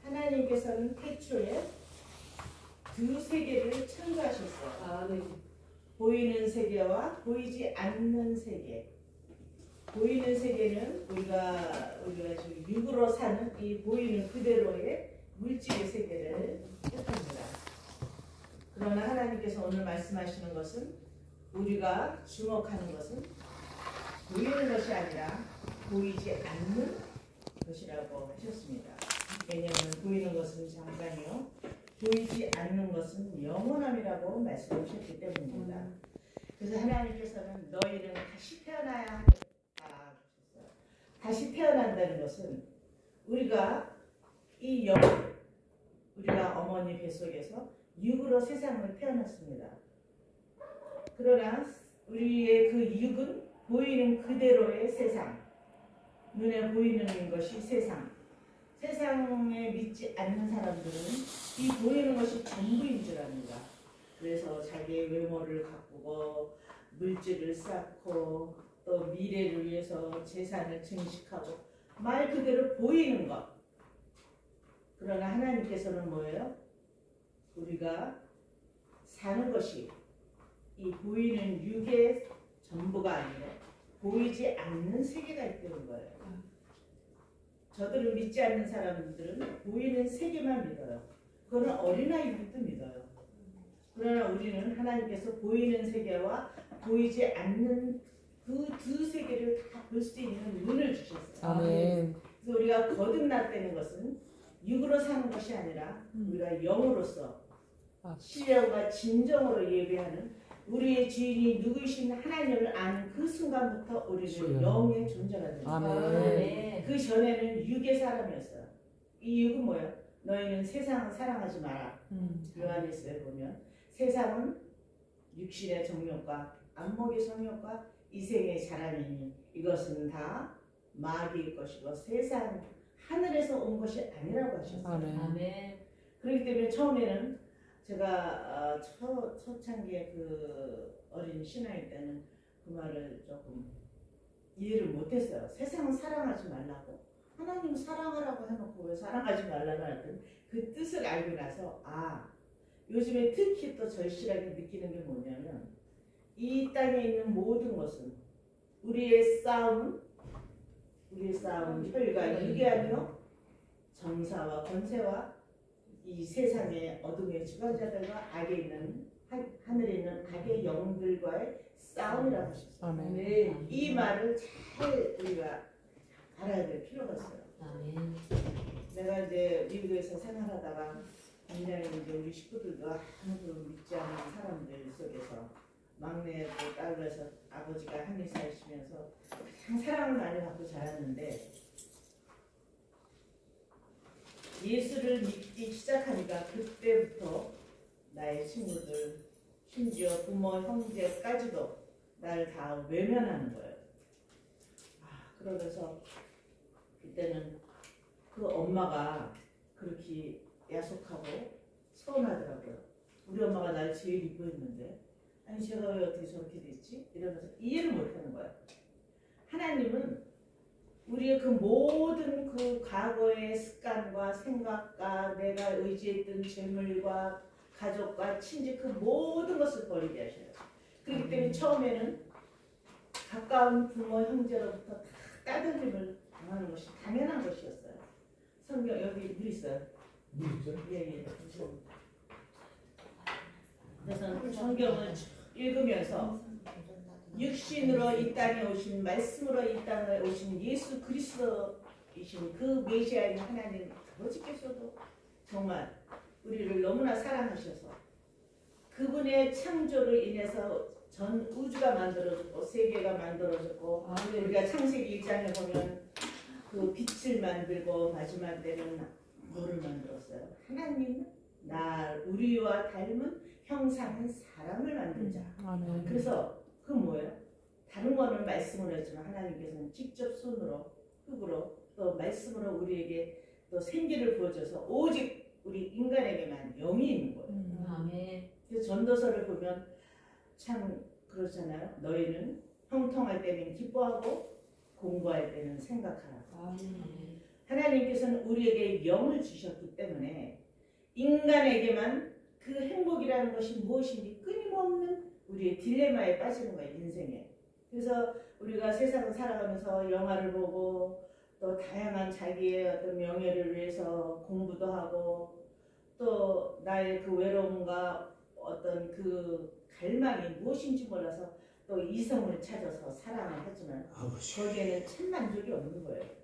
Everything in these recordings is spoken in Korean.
하나님께서는 태초에 두 세계를 창조하셨어요. 아, 네. 보이는 세계와 보이지 않는 세계. 보이는 세계는 우리가 지금 육으로 사는 이 보이는 그대로의 물질의 세계를 뜻합니다. 그러나 하나님께서 오늘 말씀하시는 것은 우리가 주목하는 것은 보이는 것이 아니라 보이지 않는 것이라고 하셨습니다. 왜냐하면 보이는 것은 잠깐이요, 보이지 않는 것은 영원함이라고 말씀하셨기 때문입니다. 그래서 하나님께서는 너희는 다시 태어나야 하겠다 하셨어요. 다시 태어난다는 것은 우리가 우리가 어머니 뱃속에서 육으로 세상을 태어났습니다. 그러나 우리의 그 육은 보이는 그대로의 세상, 눈에 보이는 것이 세상. 세상에 믿지 않는 사람들은 이 보이는 것이 전부인 줄 압니다. 그래서 자기의 외모를 가꾸고 물질을 쌓고 또 미래를 위해서 재산을 증식하고 말 그대로 보이는 것. 그러나 하나님께서는 뭐예요? 우리가 사는 것이 이 보이는 육의 전부가 아니라 보이지 않는 세계가 있다는 거예요. 저들은 믿지 않는 사람들은 보이는 세계만 믿어요. 그거는 어린아이들도 믿어요. 그러나 우리는 하나님께서 보이는 세계와 보이지 않는 그 두 세계를 다 볼 수 있는 눈을 주셨어요. 아멘. 그래서 우리가 거듭났다는 것은 육으로 사는 것이 아니라 우리가 영으로서 신령과 진정으로 예배하는 우리의 주인이 누구이신 하나님을 아는 그 순간부터 우리는 영의 존재가 됩니다. 아멘. 그 전에는 육의 사람이었어요. 이 육은 뭐예요? 너희는 세상을 사랑하지 마라. 요한일서에 보면 세상은 육신의 정욕과 안목의 성욕과 이생의 자랑이니 이것은 다 마귀의 것이고 세상 하늘에서 온 것이 아니라고 하셨어요. 아멘. 그렇기 때문에 처음에는 제가 초창기에 그 어린 신앙일 때는 그 말을 조금 이해를 못했어요. 세상은 사랑하지 말라고. 하나님 사랑하라고 해놓고 왜 사랑하지 말라고 하든 그 뜻을 알고 나서 요즘에 특히 또 절실하게 느끼는 게 뭐냐면 이 땅에 있는 모든 것은 우리의 싸움은 혈과 육이 아니요 정사와 권세와 이 세상의 어둠의 주관자들과 악에 있는 하늘에 있는 악의 영들과의 싸움이라고 하셨어요. 아멘. 이 말을 잘 우리가 알아야 될 필요가 있어요. 아멘. 내가 이제 미국에서 생활하다가 굉장히 이제 우리 식구들도 아무도 믿지 않는 사람들 속에서 막내 딸로서 아버지가 한의사이시면서 가장 사랑을 많이 받고 자랐는데 예수를 믿기 시작하니까 그때부터 나의 친구들 심지어 부모 형제까지도 나를 다 외면하는 거예요. 그러면서 그때는 그 엄마가 그렇게 야속하고 서운하더라고요. 우리 엄마가 날 제일 이뻐했는데 아니 제가 왜 어떻게 저렇게 됐지? 이러면서 이해를 못하는 거예요. 하나님은 우리의 그 모든 그 과거의 습관과 생각과 내가 의지했던 재물과 가족과 친지 그 모든 것을 버리게 하셔요. 그렇기 때문에 처음에는 가까운 부모 형제로부터 다 따돌림을 당하는 것이 당연한 것이었어요. 성경 여기 물 있어요. 물 있어요? 예. 그래서 성경을 읽으면서 육신으로 이 땅에 오신 말씀으로 이 땅에 오신 예수 그리스도이신 그 메시아인 하나님 아버지께서도 정말 우리를 너무나 사랑하셔서 그분의 창조로 인해서 전 우주가 만들어졌고 세계가 만들어졌고 우리가 창세기 1장에 보면 그 빛을 만들고 마지막 때는 뭐를 만들었어요? 하나님은 우리와 닮은 형상의 사람을 만들자. 그래서 그 뭐예요? 다른 거는 말씀을 했지만 하나님께서는 직접 손으로 흙으로 또 말씀으로 우리에게 또 생기를 부어줘서 오직 우리 인간에게만 영이 있는 거예요. 아멘. 그래서 전도서를 보면 참 그렇잖아요. 너희는 형통할 때는 기뻐하고 공부할 때는 생각하라. 하나님께서는 우리에게 영을 주셨기 때문에 인간에게만 그 행복이라는 것이 무엇인지 끊임없는 우리의 딜레마에 빠지는 거예요, 인생에. 그래서 우리가 세상을 살아가면서 영화를 보고 또 다양한 자기의 어떤 명예를 위해서 공부도 하고 또 나의 그 외로움과 어떤 그 갈망이 무엇인지 몰라서 또 이성을 찾아서 사랑을 하지만 거기에는 참 만족이 없는 거예요.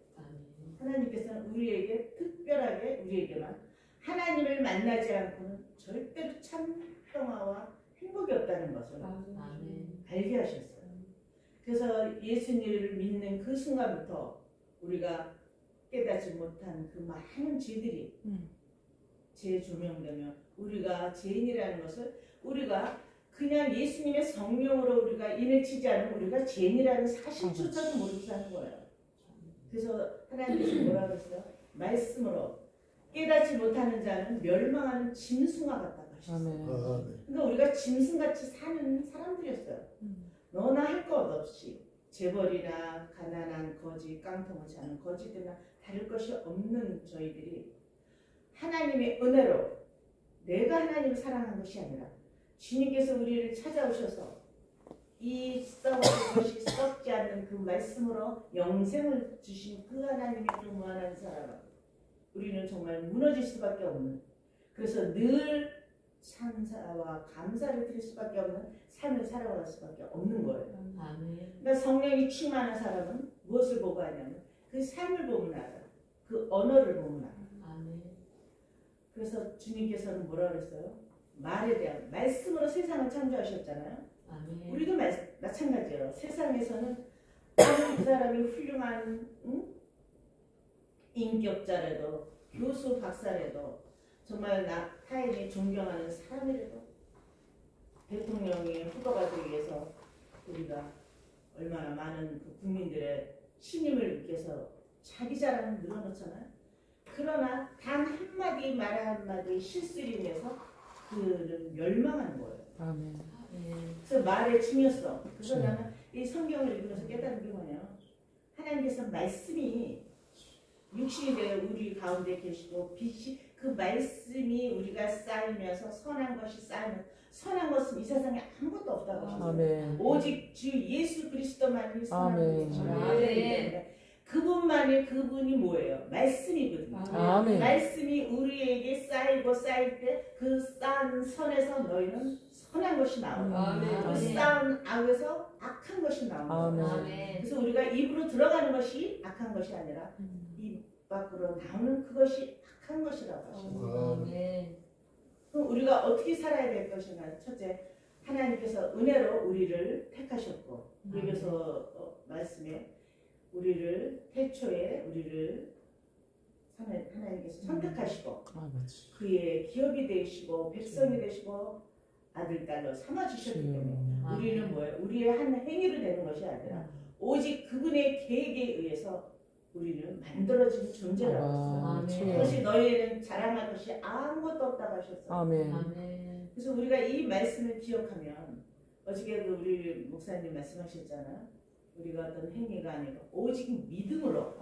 하나님께서는 우리에게 특별하게 우리에게만 하나님을 만나지 않고는 절대로 참 평화와 행복이 없다는 것을 알게 하셨어요. 그래서 예수님을 믿는 그 순간부터 우리가 깨닫지 못한 그 많은 죄들이 재조명되며 우리가 죄인이라는 것을 우리가 그냥 예수님의 성령으로 우리가 인을 치지 않으면 우리가 죄인이라는 사실조차도 모르고 사는 거예요. 그래서 하나님께서 뭐라 그랬어요? 말씀으로 깨닫지 못하는 자는 멸망하는 짐승과 같다고 하셨어요. 그러니까 우리가 짐승같이 사는 사람들이었어요. 너나 할 것 없이 재벌이나 가난한 거지, 깡통을 차는 거지들이나 다를 것이 없는 저희들이 하나님의 은혜로 내가 하나님을 사랑한 것이 아니라 주님께서 우리를 찾아오셔서 이 썩은 것이 썩지 않는 그 말씀으로 영생을 주신 그 하나님의 그 무한한 사랑을 우리는 정말 무너질 수밖에 없는, 그래서 늘 찬사와 감사를 드릴 수밖에 없는 삶을 살아갈 수밖에 없는 거예요. 그러니까 성령이 충만한 사람은 무엇을 보고 하냐면 그 삶을 보면 알아요. 그 언어를 보면 알아요. 그래서 주님께서는 뭐라 그랬어요? 말에 대한 말씀으로 세상을 창조하셨잖아요. 우리도 마찬가지예요. 세상에서는 아무리 그 사람이 훌륭한 인격자라도 교수 박사라도 정말 타인이 존경하는 사람이라도 대통령이 후보가 되기 위해서 우리가 얼마나 많은 그 국민들의 신임을 위해서 자기 자랑을 늘어놓잖아요. 그러나 단 한마디 말 한마디 실수로 인해서 그는 멸망하는 거예요. 그래서 말의 중요성. 그래서 나는 이 성경을 읽으면서 깨달은 게 뭐냐, 하나님께서 말씀이 육신이 되어 우리 가운데 계시고 빛이 그 말씀이 우리가 쌓이면서 선한 것이 쌓이면 선한 것은 이 세상에 아무것도 없다고 하셨어요. 오직 주 예수 그리스도만이 선한 것이죠. 그분만이, 그분이 뭐예요? 말씀이거든요. 말씀이 우리에게 쌓이고 쌓일 때 그 쌓은 선에서 너희는 선한 것이 나오고 그 쌓은 악에서 악한 것이 나옵니다. 그래서 우리가 입으로 들어가는 것이 악한 것이 아니라 입 밖으로 나오는 그것이 악한 것이라고 하십니다. 그럼 우리가 어떻게 살아야 될 것인가? 첫째, 하나님께서 은혜로 우리를 택하셨고, 여기서 말씀에 우리를 태초에 우리를 하나님께서 선택하시고 그의 기업이 되시고 백성이 되시고 아들 딸로 삼아주셨기 때문에 우리는 뭐예요? 우리의 한 행위로 되는 것이 아니라 오직 그분의 계획에 의해서 우리는 만들어진 존재라고 했어요. 그것이 너희에는 자랑할 것이 아무것도 없다고 하셨어요. 그래서 우리가 이 말씀을 기억하면 어저께도 우리 목사님 말씀하셨잖아요. 우리가 어떤 행위가 아니고 오직 믿음으로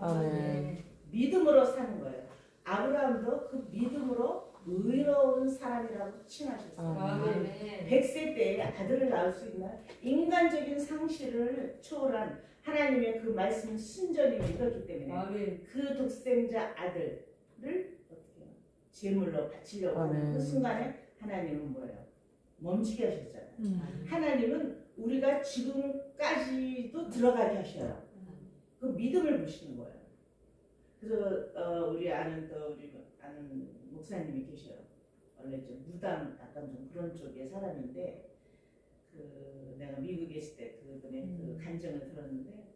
믿음으로 사는 거예요. 아브라함도 그 믿음으로 의로운 사람이라고 칭하셨어요. 100세 때에 아들을 낳을 수 있는 인간적인 상실을 초월한 하나님의 그 말씀을 순전히 믿었기 때문에 그 독생자 아들을 어떻게 제물로 바치려고 하는 그 순간에 하나님은 뭐예요? 멈추게 하셨잖아요. 하나님은 우리가 지금까지도 들어가게 하셔요. 그 믿음을 보시는 거예요. 그래서 우리 아는 목사님이 계셔요. 원래 좀 무당 약간 좀 그런 쪽의 사람인데 내가 미국에 있을 때 그분의 그 간증을 들었는데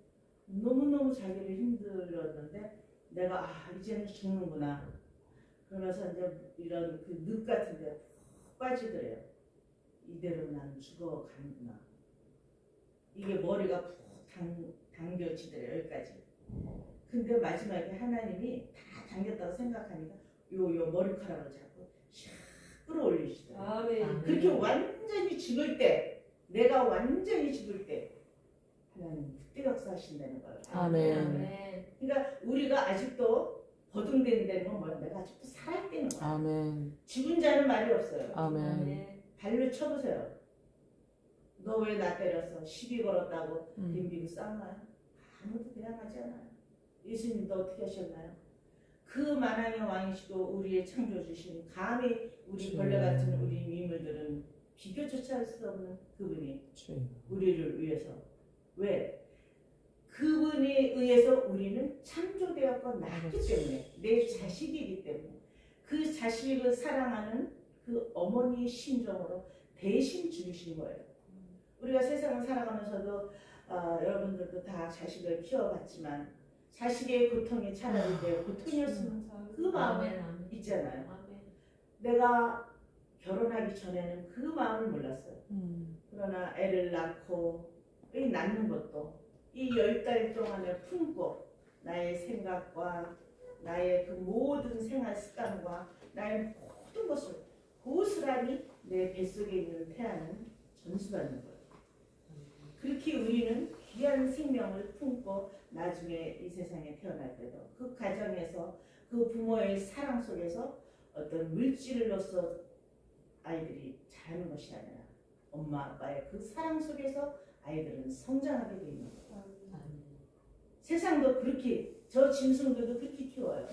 너무너무 자기를 힘들었는데 내가 이제는 죽는구나 그러면서 이제 이런 그 늪 같은 데 푹 빠지더래요. 이대로 난 죽어가는구나. 이게 머리가 푹 당겨지더래요. 여기까지. 근데 마지막에 하나님이 다 당겼다고 생각하니까 요 머리카락을 잡고 샥 끌어올리시더라고요. 그렇게 완전히 죽을 때, 내가 완전히 죽을 때 하나님 그때 역사하신다는 거예요. 그러니까 우리가 아직도 거둥대는 건 뭐야? 내가 아직도 살아있다는 거야. 아멘. 죽은 자는 말이 없어요. 아멘. 발로 쳐보세요. 너 왜 나 때렸어? 시비 걸었다고 덤비고 싸우나요? 아무도 대항하지 않아요. 예수님도 어떻게 하셨나요? 그 만왕의 왕이시고 우리의 창조주신 감히 우리 벌레 같은 우리 미물들은 비교조차 할 수 없는 그분이 우리를 위해서 왜? 그분에 의해서 우리는 창조되었고 낳기 때문에 내 자식이기 때문에 그 자식을 사랑하는 그 어머니의 심정으로 대신 죽으신 거예요. 우리가 세상을 살아가면서도 여러분들도 다 자식을 키워봤지만 자식의 고통이 차라리 내 고통이었으면 그 마음은 있잖아요. 내가 결혼하기 전에는 그 마음을 몰랐어요. 그러나 애를 낳고 이 낳는 것도 이 10달 동안에 품고 나의 생각과 나의 그 모든 생활 습관과 나의 모든 것을 고스란히 내 뱃속에 있는 태아는 전수받는 거예요. 그렇게 우리는 귀한 생명을 품고 나중에 이 세상에 태어날 때도 그 가정에서 그 부모의 사랑 속에서 어떤 물질로서 아이들이 자라는 것이 아니라 엄마 아빠의 그 사랑 속에서 아이들은 성장하게 되어 있는 거예요. 세상도 그렇게 저 짐승들도 그렇게 키워요.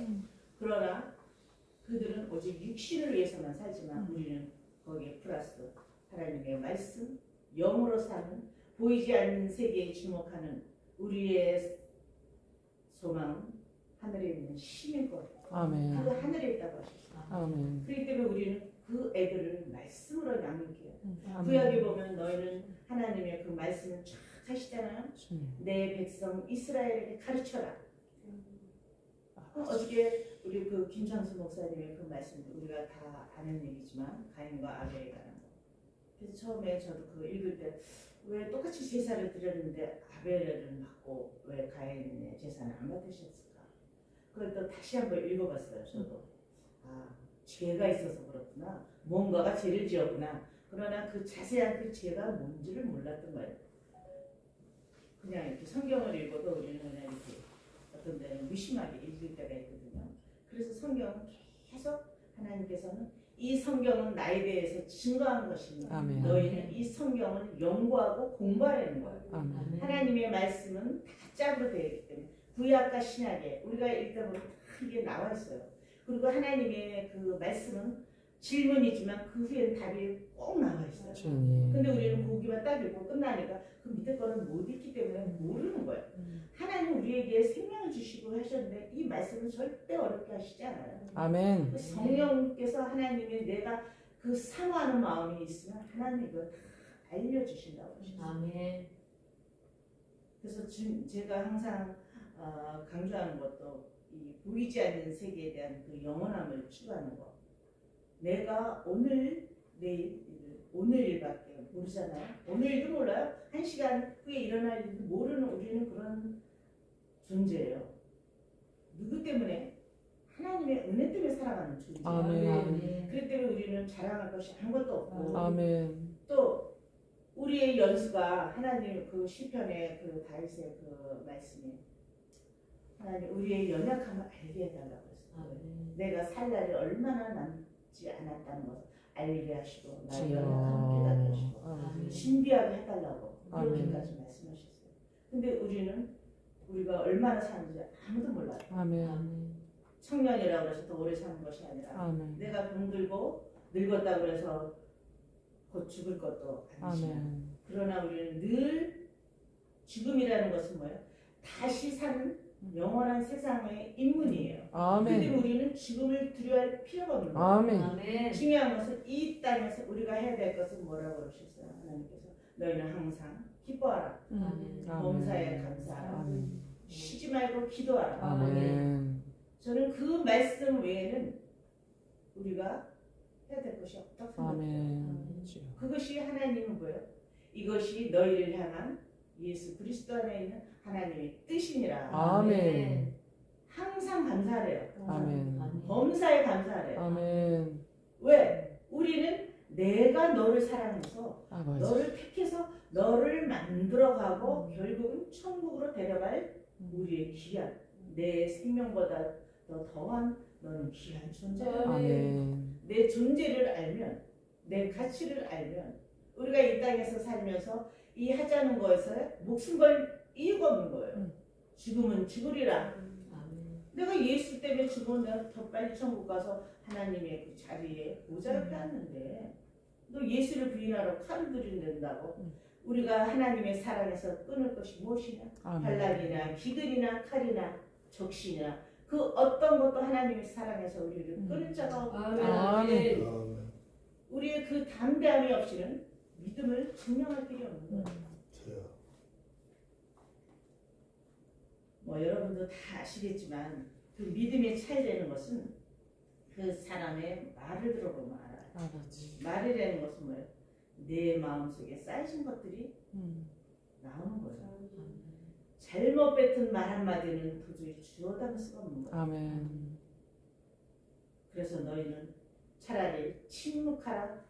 그러나 그들은 오직 육신을 위해서만 살지만 우리는 거기에 플러스 하나님의 말씀, 영으로 사는 보이지 않는 세계에 주목하는 우리의 소망은 하늘에 있는 신일 거예요. 아멘. 그 하늘에 있다고 하셨어요. 아멘. 그렇기 때문에 우리는 그 애들을 말씀으로 양육해요. 구약에 보면 너희는 하나님의 그 말씀을 쫙 하시잖아요. 내 백성 이스라엘에게 가르쳐라. 어저께 우리 그 김창수 목사님의 그 말씀도 우리가 다 아는 얘기지만 가인과 아벨에 관한 거. 그래서 처음에 저도 그거 읽을 때 왜 똑같이 제사를 드렸는데 아벨을 받고 왜 가인의 제사는 안 받으셨을까? 그걸 또 다시 한번 읽어봤어요. 저도 죄가 있어서 그렇구나. 뭔가가 죄를 지었구나. 그러나 그 자세한 그 죄가 뭔지를 몰랐던 거예요. 그냥 이렇게 성경을 읽어도 우리는 그냥 이렇게 어떤 데는 무심하게 읽을 때가 있거든요. 그래서 성경은 계속 하나님께서는 이 성경은 나에 대해서 증거한 것입니다. 아멘. 너희는 이 성경을 연구하고 공부하라는 거예요. 아멘. 하나님의 말씀은 다 짝으로 되어 있기 때문에 구약과 신약에 우리가 읽다 보면 다 이게 나와 있어요. 그리고 하나님의 그 말씀은 질문이지만 그 후엔 답이 꼭 나와 있어요. 근데 우리는 보기만 딱 읽고 끝나니까 그 밑에 거는 못 읽기 때문에 모르는 거예요. 하나님 우리에게 생명을 주시고 하셨는데 이 말씀은 절대 어렵게 하시지 않아요. 아멘. 성령께서 하나님이 내가 그 사모하는 마음이 있으면 하나님 이걸 다 알려주신다고 하셨어요. 아멘. 그래서 지금 제가 항상 강조하는 것도 이 보이지 않는 세계에 대한 그 영원함을 추구하는 것. 내가 오늘 내일 오늘 일밖에 모르잖아요. 오늘 일도 몰라요. 1시간 후에 일어날 일도 모르는 우리는 그런 존재예요. 누구 때문에? 하나님의 은혜 때문에 살아가는 존재예요. 아멘. 그렇기 때문에 우리는 자랑할 것이 아무것도 없고 아멘. 또 우리의 연수가 하나님 그 시편의 그 다윗의 그 말씀이 하나님 우리의 연약함을 알게 해달라고 했어요. 내가 살 날이 얼마나 남지 않았다는 것을 알게 하시고 나의 연약함을 깨닫게 하시고 신비하게 해달라고 그렇게까지 말씀하셨어요. 근데 우리가 얼마나 사는지 아무도 몰라요. 아멘. 청년이라고 해서 더 오래 사는 것이 아니라 아멘. 내가 병들고 늙었다고 해서 곧 죽을 것도 아니지만 그러나 우리는 늘 죽음이라는 것은 뭐예요? 다시 사는 영원한 세상의 인문이에요. 그런데 우리는 죽음을 두려워할 필요가 없는 거예요. 아멘. 중요한 것은 이 땅에서 우리가 해야 될 것은 뭐라고 그러셨어요? 하나님께서 너희는 항상 기뻐하라. 범사에 감사하라. 쉬지 말고 기도하라. 아멘. 저는 그 말씀 외에는 우리가 해야 될 것이 없다고 생각해요. 그것이 하나님은 뭐예요? 이것이 너희를 향한 예수 그리스도 안에 있는 하나님의 뜻이니라. 아멘. 항상 감사하래요. 아멘. 범사에 감사하래요. 아멘. 왜? 우리는 내가 너를 사랑해서 맞아. 너를 택해서 너를 만들어가고 결국은 천국으로 데려갈 우리의 귀한 내 생명보다 더 더한 너는 귀한 존재야. 아멘. 내 존재를 알면, 내 가치를 알면 우리가 이 땅에서 살면서 이 하자는 거에서 목숨 걸 이유가 없는 거예요. 죽으면 죽으리라. 아멘. 내가 예수 때문에 죽으면 내가 더 빨리 천국 가서 하나님의 그 자리에 보좌롭게 하는데 너 예수를 부인하러 칼을 들이댄다고 우리가 하나님의 사랑에서 끊을 것이 무엇이냐? 아멘. 발락이나 기근이나 칼이나 적시나 그 어떤 것도 하나님의 사랑에서 우리를 끊을 자가 없다. 아멘. 아멘. 우리의 그 담대함이 없이는 믿음을 증명할 필요 없는 거예요. 저요. 뭐 여러분도 다 아시겠지만 그 믿음의 차이라는 것은 그 사람의 말을 들어보면 알아요. 알았지. 말이라는 것은 뭐예요? 내 마음속에 쌓이신 것들이 나오는 거예요. 잘못 뱉은 말 한마디는 도저히 주워 담을 수가 없는 거예요. 아멘. 그래서 너희는 차라리 침묵하라.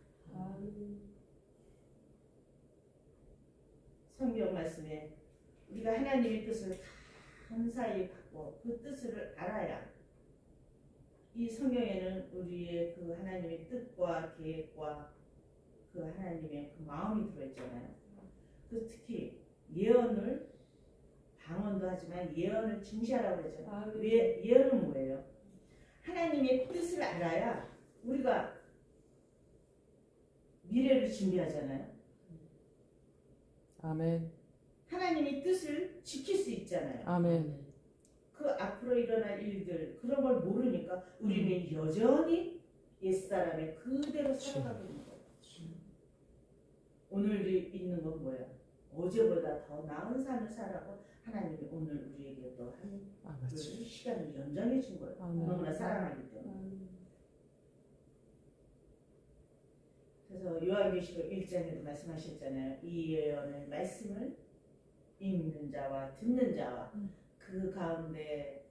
성경 말씀에 우리가 하나님의 뜻을 감사히 받고 그 뜻을 알아야 이 성경에는 우리의 그 하나님의 뜻과 계획과 그 하나님의 그 마음이 들어있잖아요. 그 특히 예언을 방언도 하지만 예언을 중시하라고 그러잖아요. 왜 예언은 뭐예요? 하나님의 뜻을 알아야 우리가 미래를 준비하잖아요. 아멘. 하나님의 뜻을 지킬 수 있잖아요. 아멘. 그 앞으로 일어날 일들 그런 걸 모르니까 우리는 여전히 옛사람의 그대로 살아가고 있는 거예요. 오늘 있는 건 뭐야? 어제보다 더 나은 삶을 살라고 하나님이 오늘 우리에게 또 한 그 시간을 연장해 준 거예요. 아멘. 너무나 사랑하기 때문에. 그래서 요한계시록 1장에도 말씀하셨잖아요. 이 예언의 말씀을 읽는 자와 듣는 자와 그 가운데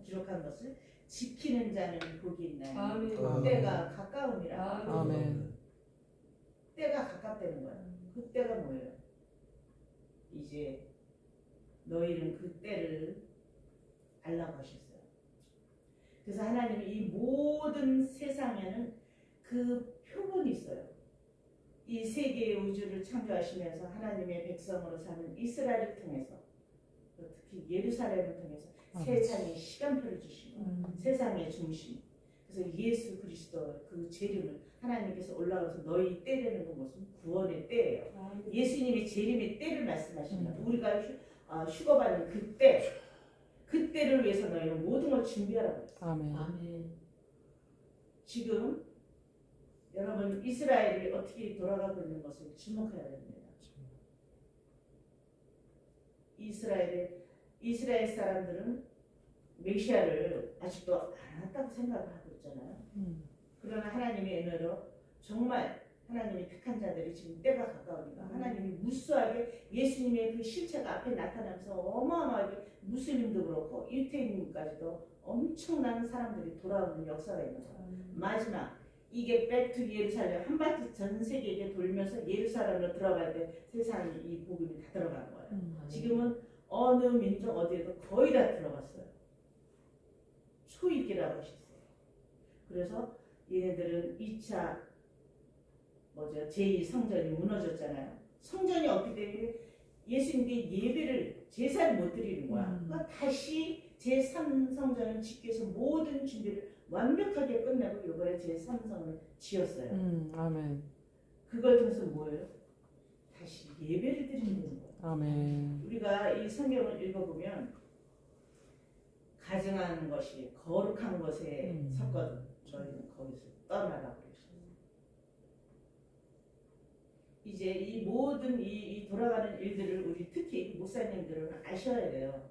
기록한 것을 지키는 자는 복이 있나니 아멘. 때가 가까움이라. 아멘. 때가 가깝다는 거야. 그 때가 뭐예요? 이제 너희는 그 때를 알라고 하셨어요. 그래서 하나님이 이 모든 세상에는 그 표본이 있어요. 이 세계의 우주를 창조하시면서 하나님의 백성으로 사는 이스라엘을 통해서 특히 예루살렘을 통해서 세상의 시간표를 주신 거예요. 세상의 중심. 그래서 예수 그리스도 그 재림을 하나님께서 올라가서 너희 때라는 건 무슨 구원의 때예요. 예수님의 재림의 때를 말씀하시는 거예요. 우리가 휴거받는 그 때를 위해서 너희는 모든 걸 준비하라고 했어요. 아멘. 지금 여러분 이스라엘이 어떻게 돌아가고 있는 것을 주목해야 됩니다. 이스라엘 사람들은 메시아를 아직도 안 왔다고 생각을 하고 있잖아요. 그러나 하나님의 은혜로 정말 하나님이 택한 자들이 지금 때가 가까우니까 하나님이 무수하게 예수님의 그 실체가 앞에 나타나면서 어마어마하게 무슬림도 그렇고 유태인까지도 엄청난 사람들이 돌아오는 역사가 있는 거예요. 마지막 이게 백투 예루살렘 한 바퀴 전 세계에 돌면서 예루살렘으로 들어갈 때 세상에 이 복음이 다 들어간 거예요. 지금은 어느 민족 어디에도 거의 다 들어갔어요. 초입기라고 하셨어요. 그래서 얘네들은 2차 제2성전이 무너졌잖아요. 성전이 없기 때문에 예수님께 예배를 제사를 못 드리는 거야. 그러니까 다시 제3성전을 짓기 위해서 모든 준비를 완벽하게 끝내고 이번에 제3성을 지었어요. 아멘. 그걸 통해서 뭐예요? 다시 예배를 드리는 거예요. 아멘. 우리가 이 성경을 읽어보면 가증한 것이 거룩한 것에 섰거든. 저희는 거기서 떠나라고 그랬어요. 이제 이 모든 이 돌아가는 일들을 우리 특히 목사님들은 아셔야 돼요.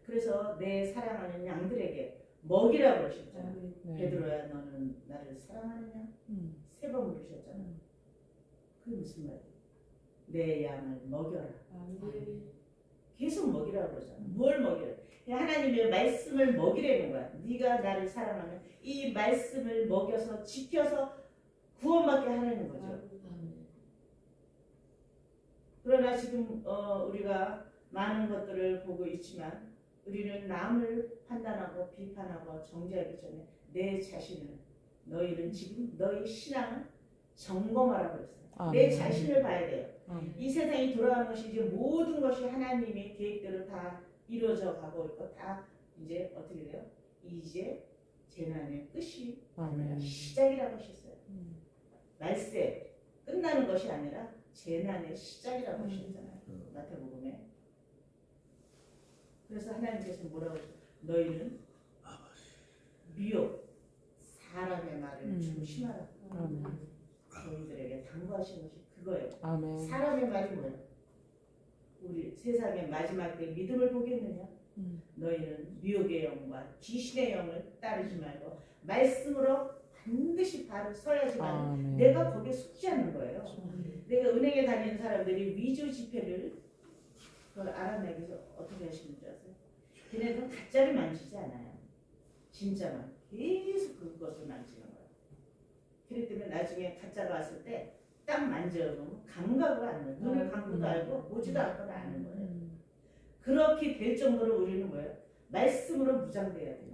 그래서 내 사랑하는 양들에게 먹이라고 그러셨잖아. 네. 베드로야 너는 나를 사랑하느냐? 3번 물으셨잖아. 그게 무슨 말이야? 내 양을 먹여라. 계속 먹이라고 그러잖아. 뭘 먹이라? 하나님의 말씀을 먹이라는 거야. 네가 나를 사랑하면 이 말씀을 먹여서 지켜서 구원받게 하라는 거죠. 그러나 지금 우리가 많은 것들을 보고 있지만 우리는 남을 판단하고 비판하고 정죄하기 전에 내 자신을 너희는 지금 너희 신앙을 점검하라고 했어요. 내 자신을 봐야 돼요. 이 세상이 돌아가는 것이 이제 모든 것이 하나님의 계획대로 다 이루어져 가고 있고 다 이제 어떻게 돼요? 이제 재난의 끝이 시작이라고 하셨어요. 말세 끝나는 것이 아니라 재난의 시작이라고 하셨잖아요. 마태복음에. 그래서 하나님께서 뭐라고 하셨어요? 너희는 미혹 사람의 말을 조심하라. 저희들에게 당부하신 것이 그거예요. 사람의 말이 뭐예요? 우리 세상의 마지막 때 믿음을 보겠느냐? 너희는 미혹의 영과 귀신의 영을 따르지 말고 말씀으로 반드시 바로 서야지만 내가 거기에 속지 않는 거예요. 내가 은행에 다니는 사람들이 위조 지폐를 그걸 알아내기 위해서 어떻게 하시는 줄 아세요? 걔네들은 가짜를 만지지 않아요. 진짜만 계속 그것을 만지는 거예요. 그렇기 때문에 나중에 가짜가 왔을 때 딱 만져보면 감각을 안 해요. 눈을 감고도 알고 보지도 않고도 아는 거예요. 그렇게 될 정도로 우리는 뭐예요? 말씀으로 무장돼야 돼요.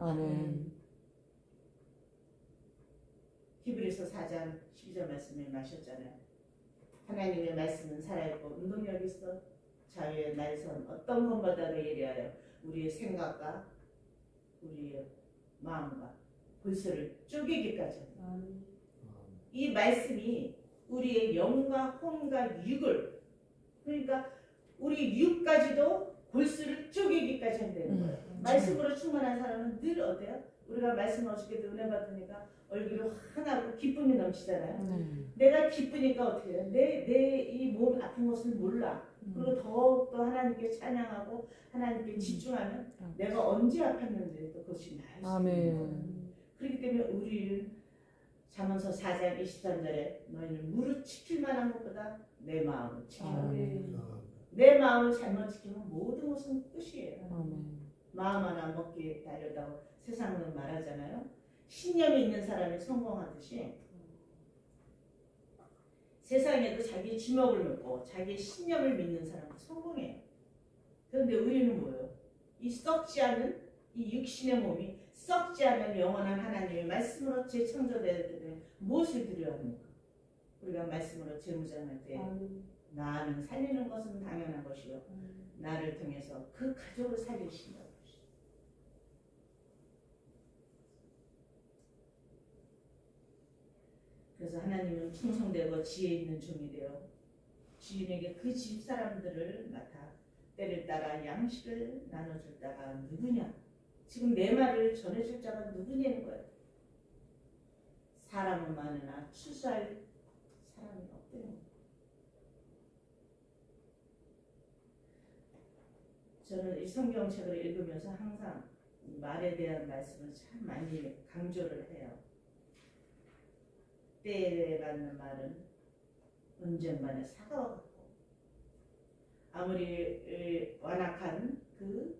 히브리서 4장 12절 말씀에 마셨잖아요. 하나님의 말씀은 살아있고 운동력이 있어 자유의 날선 어떤 것보다도 예리하여 우리의 생각과 우리의 마음과 골수를 쪼개기까지 이 말씀이 우리의 영과 혼과 육을 그러니까 우리 육까지도 골수를 쪼개기까지 한다는 거예요. 말씀으로 충만한 사람은 늘 어때요? 우리가 말씀을 어저께도 은혜 받으니까 얼굴이 환하고 기쁨이 넘치잖아요. 내가 기쁘니까 어떻게 해요? 내 이 몸 아픈 것을 몰라. 그리고 더욱더 하나님께 찬양하고 하나님께 집중하면 내가 언제 아팠는지 또 그것이 나을 수 있는 거예요. 그렇기 때문에 우리는 잠언서 4장 23절에 너희는 무릇 지킬 만한 것보다 내 마음을 지켜야 돼. 내 마음을 잘못 지키면 모든 것은 끝이에요. 마음 하나 먹기에 달려다고 세상은 말하잖아요. 신념이 있는 사람이 성공하듯이 세상에도 자기 지목을 놓고 자기 신념을 믿는 사람은 성공해요. 그런데 우리는 뭐예요? 이 썩지 않은 이 육신의 몸이 썩지 않은 영원한 하나님의 말씀으로 재창조되어야 되는데 무엇을 드려야 합니까? 우리가 말씀으로 재무장할 때 나는 살리는 것은 당연한 것이요 나를 통해서 그 가족을 살리신다고 것이죠. 그래서 하나님은 충성되고 지혜 있는 종이 되어 주인에게 그 집 사람들을 맡아 때를 따라 양식을 나눠줄 자가 누구냐? 지금 내 말을 전해줄 자가 누구냐는 거예요. 사람은 많으나 추수할 사람이 없다는 거예요. 저는 이 성경책을 읽으면서 항상 말에 대한 말씀을 참 많이 강조를 해요. 때에 받는 말은 언젠간의 사과와 같고 아무리 완악한 그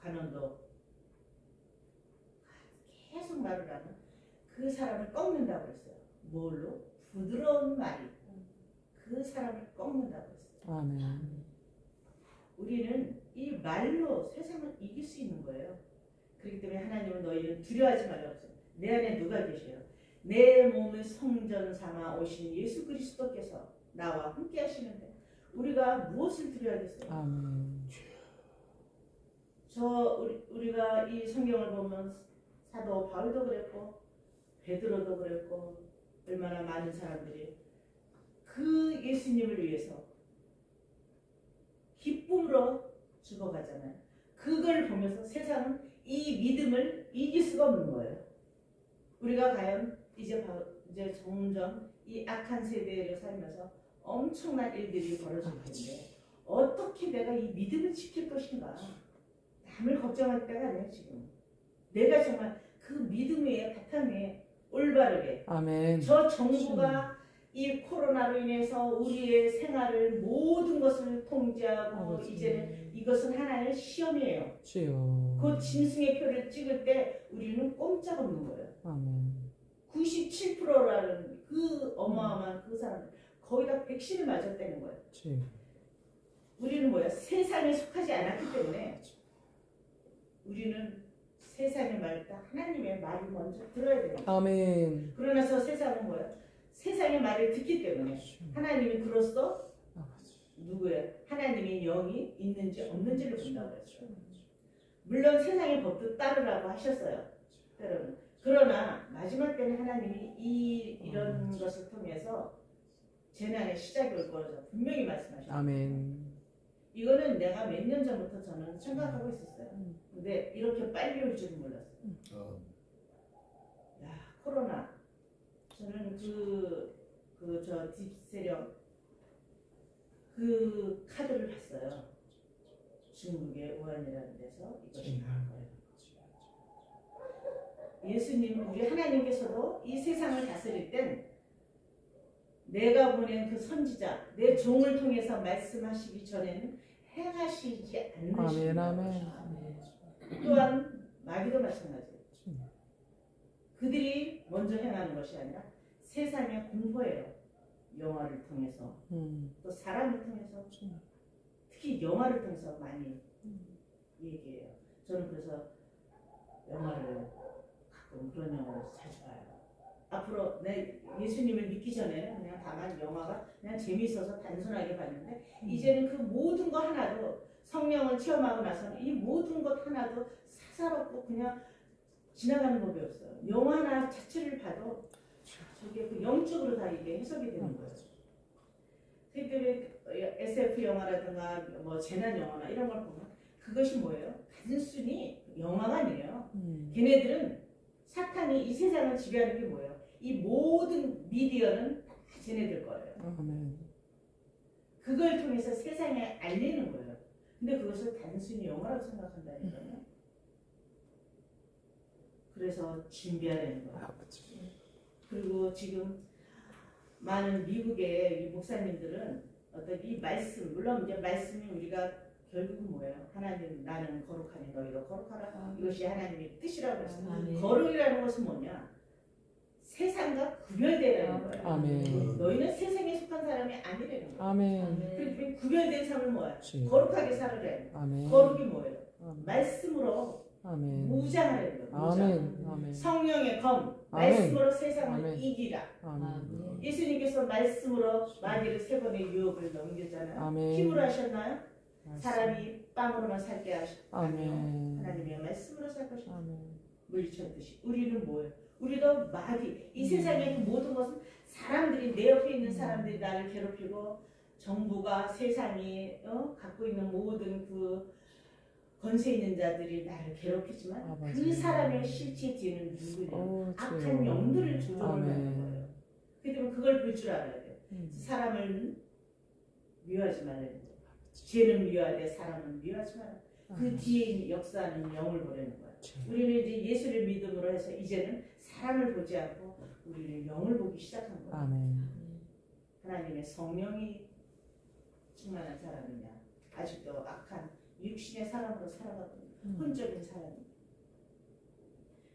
관원도 계속 말을 하면 그 사람을 꺾는다고 했어요. 뭘로? 부드러운 말이 그 사람을 꺾는다고 했어요. 우리는 이 말로 세상을 이길 수 있는 거예요. 그렇기 때문에 하나님은 너희는 두려워하지 말라고 했어요. 내 안에 누가 계셔요? 내 몸을 성전 삼아 오신 예수 그리스도께서 나와 함께 하시는데 우리가 무엇을 두려워하겠어요? 우리가 이 성경을 보면 사도 바울도 그랬고 베드로도 그랬고 얼마나 많은 사람들이 그 예수님을 위해서 기쁨으로 죽어가잖아요. 그걸 보면서 세상은 이 믿음을 이길 수가 없는 거예요. 우리가 과연 이제 점점 이 악한 세대를 살면서 엄청난 일들이 벌어질 텐데 어떻게 내가 이 믿음을 지킬 것인가? 남을 걱정할 때가 아니에요 지금. 내가 정말 그 믿음 위에 바탕에 올바르게 저 정부가 이 코로나로 인해서 우리의 생활을 모든 것을 통제하고 이제는 이것은 하나의 시험이에요. 그 짐승의 표를 찍을 때 우리는 꼼짝없는 거예요. 97%라는 그 어마어마한 그 사람들 거의 다 백신을 맞았다는 거예요. 그치. 우리는 뭐야? 세상에 속하지 않았기 때문에 우리는 세상의 말을 다 하나님의 말을 먼저 들어야 돼요. 아멘. 그러나서 세상은 뭐야? 세상의 말을 듣기 때문에 하나님이 그로써 누구예요? 하나님의 영이 있는지 없는지를 본다고 했어요. 물론 세상의 법도 따르라고 하셨어요. 때로는. 그러나 마지막 때는 하나님이 이런 것을 통해서 재난의 시작이 올 거라고 분명히 말씀하셨어요. 아멘. 이거는 내가 몇 년 전부터 저는 생각하고 있었어요. 근데 이렇게 빨리 올 줄은 몰랐어요. 야, 코로나. 저는 저 딥세력 그 카드를 봤어요. 중국의 우한이라는 데서 이것이 나온 거예요. 예수님, 우리 하나님께서도 이 세상을 다스릴 땐 내가 보낸 그 선지자, 내 종을 통해서 말씀하시기 전에는 행하시지 아멘. 않으신다. 아멘. 또한 마귀도 마찬가지예요. 그들이 먼저 행하는 것이 아니라 세상의 공포예요. 영화를 통해서 또 사람을 통해서 특히 영화를 통해서 많이 얘기해요. 저는 그래서 영화를 가끔 그런 영화를 자주 봐요. 앞으로 내 예수님을 믿기 전에는 그냥 다만 영화가 그냥 재미있어서 단순하게 봤는데 이제는 그 모든 것 하나도 성령을 체험하고 나서는 이 모든 것 하나도 사사롭고 그냥 지나가는 법이 없어요. 영화 하나 자체를 봐도 저게 그 영적으로 다 이게 해석이 되는 거예요. 그때 SF 영화라든가 뭐 재난 영화나 이런 걸 보면 그것이 뭐예요? 단순히 영화가 아니에요. 걔네들은 사탄이 이 세상을 지배하는 게 뭐예요? 이 모든 미디어는 다 쟤네들 거예요. 아멘. 그걸 통해서 세상에 알리는 거예요. 근데 그것을 단순히 영화라고 생각한다니까요. 그래서 준비하려는 거예요. 그리고 지금 많은 미국의 이 목사님들은 어떤 이 말씀, 물론 이제 말씀이 우리가 결국은 뭐예요? 하나님 나는 거룩하니 너희도 거룩하라. 이것이 하나님의 뜻이라고 했어요. 거룩이라는 것은 뭐냐? 세상과 구별되라는 거예요. 아멘. 너희는 세상에 속한 사람이 아니라는 거예요. 아멘. 그러니까 구별된 삶은 뭐야? 그치. 거룩하게 살으래. 아멘. 거룩이 뭐예요? 아멘. 말씀으로 아멘. 무장하라는 거예요. 무장. 아멘. 아멘. 성령의 검, 아멘. 말씀으로 세상을 아멘. 이기라. 아멘. 예수님께서 말씀으로 마귀를 세 번의 유혹을 넘겼잖아요. 아멘. 힘으로 하셨나요? 사람이 빵으로만 살게 하셨나요? 아멘. 하나님의 말씀으로 살 것이다. 아멘. 물리쳤듯이. 우리는 뭐예요? 우리도 마귀, 이 세상의 그 모든 것은 사람들이, 내 옆에 있는 사람들이 나를 괴롭히고 정부가, 세상이 갖고 있는 모든 그 권세 있는 자들이 나를 괴롭히지만 그 사람의 실체 뒤에는 누구냐? 악한 영들을 조종을 하는 거예요. 그렇기 때문에 그걸 볼 줄 알아야 돼요. 사람을 미워하지 말아야 돼요. 죄는 미워하되 사람은 미워하지 마라. 그 뒤에 역사하는 영을 보려는 거예요. 우리는 이제 예수를 믿음으로 해서 이제는 사람을 보지 않고 우리는 영을 보기 시작한 거예요. 아멘. 하나님의 성령이 충만한 사람이냐, 아직도 악한 육신의 사람으로 살아가고 혼적인 사람입니다.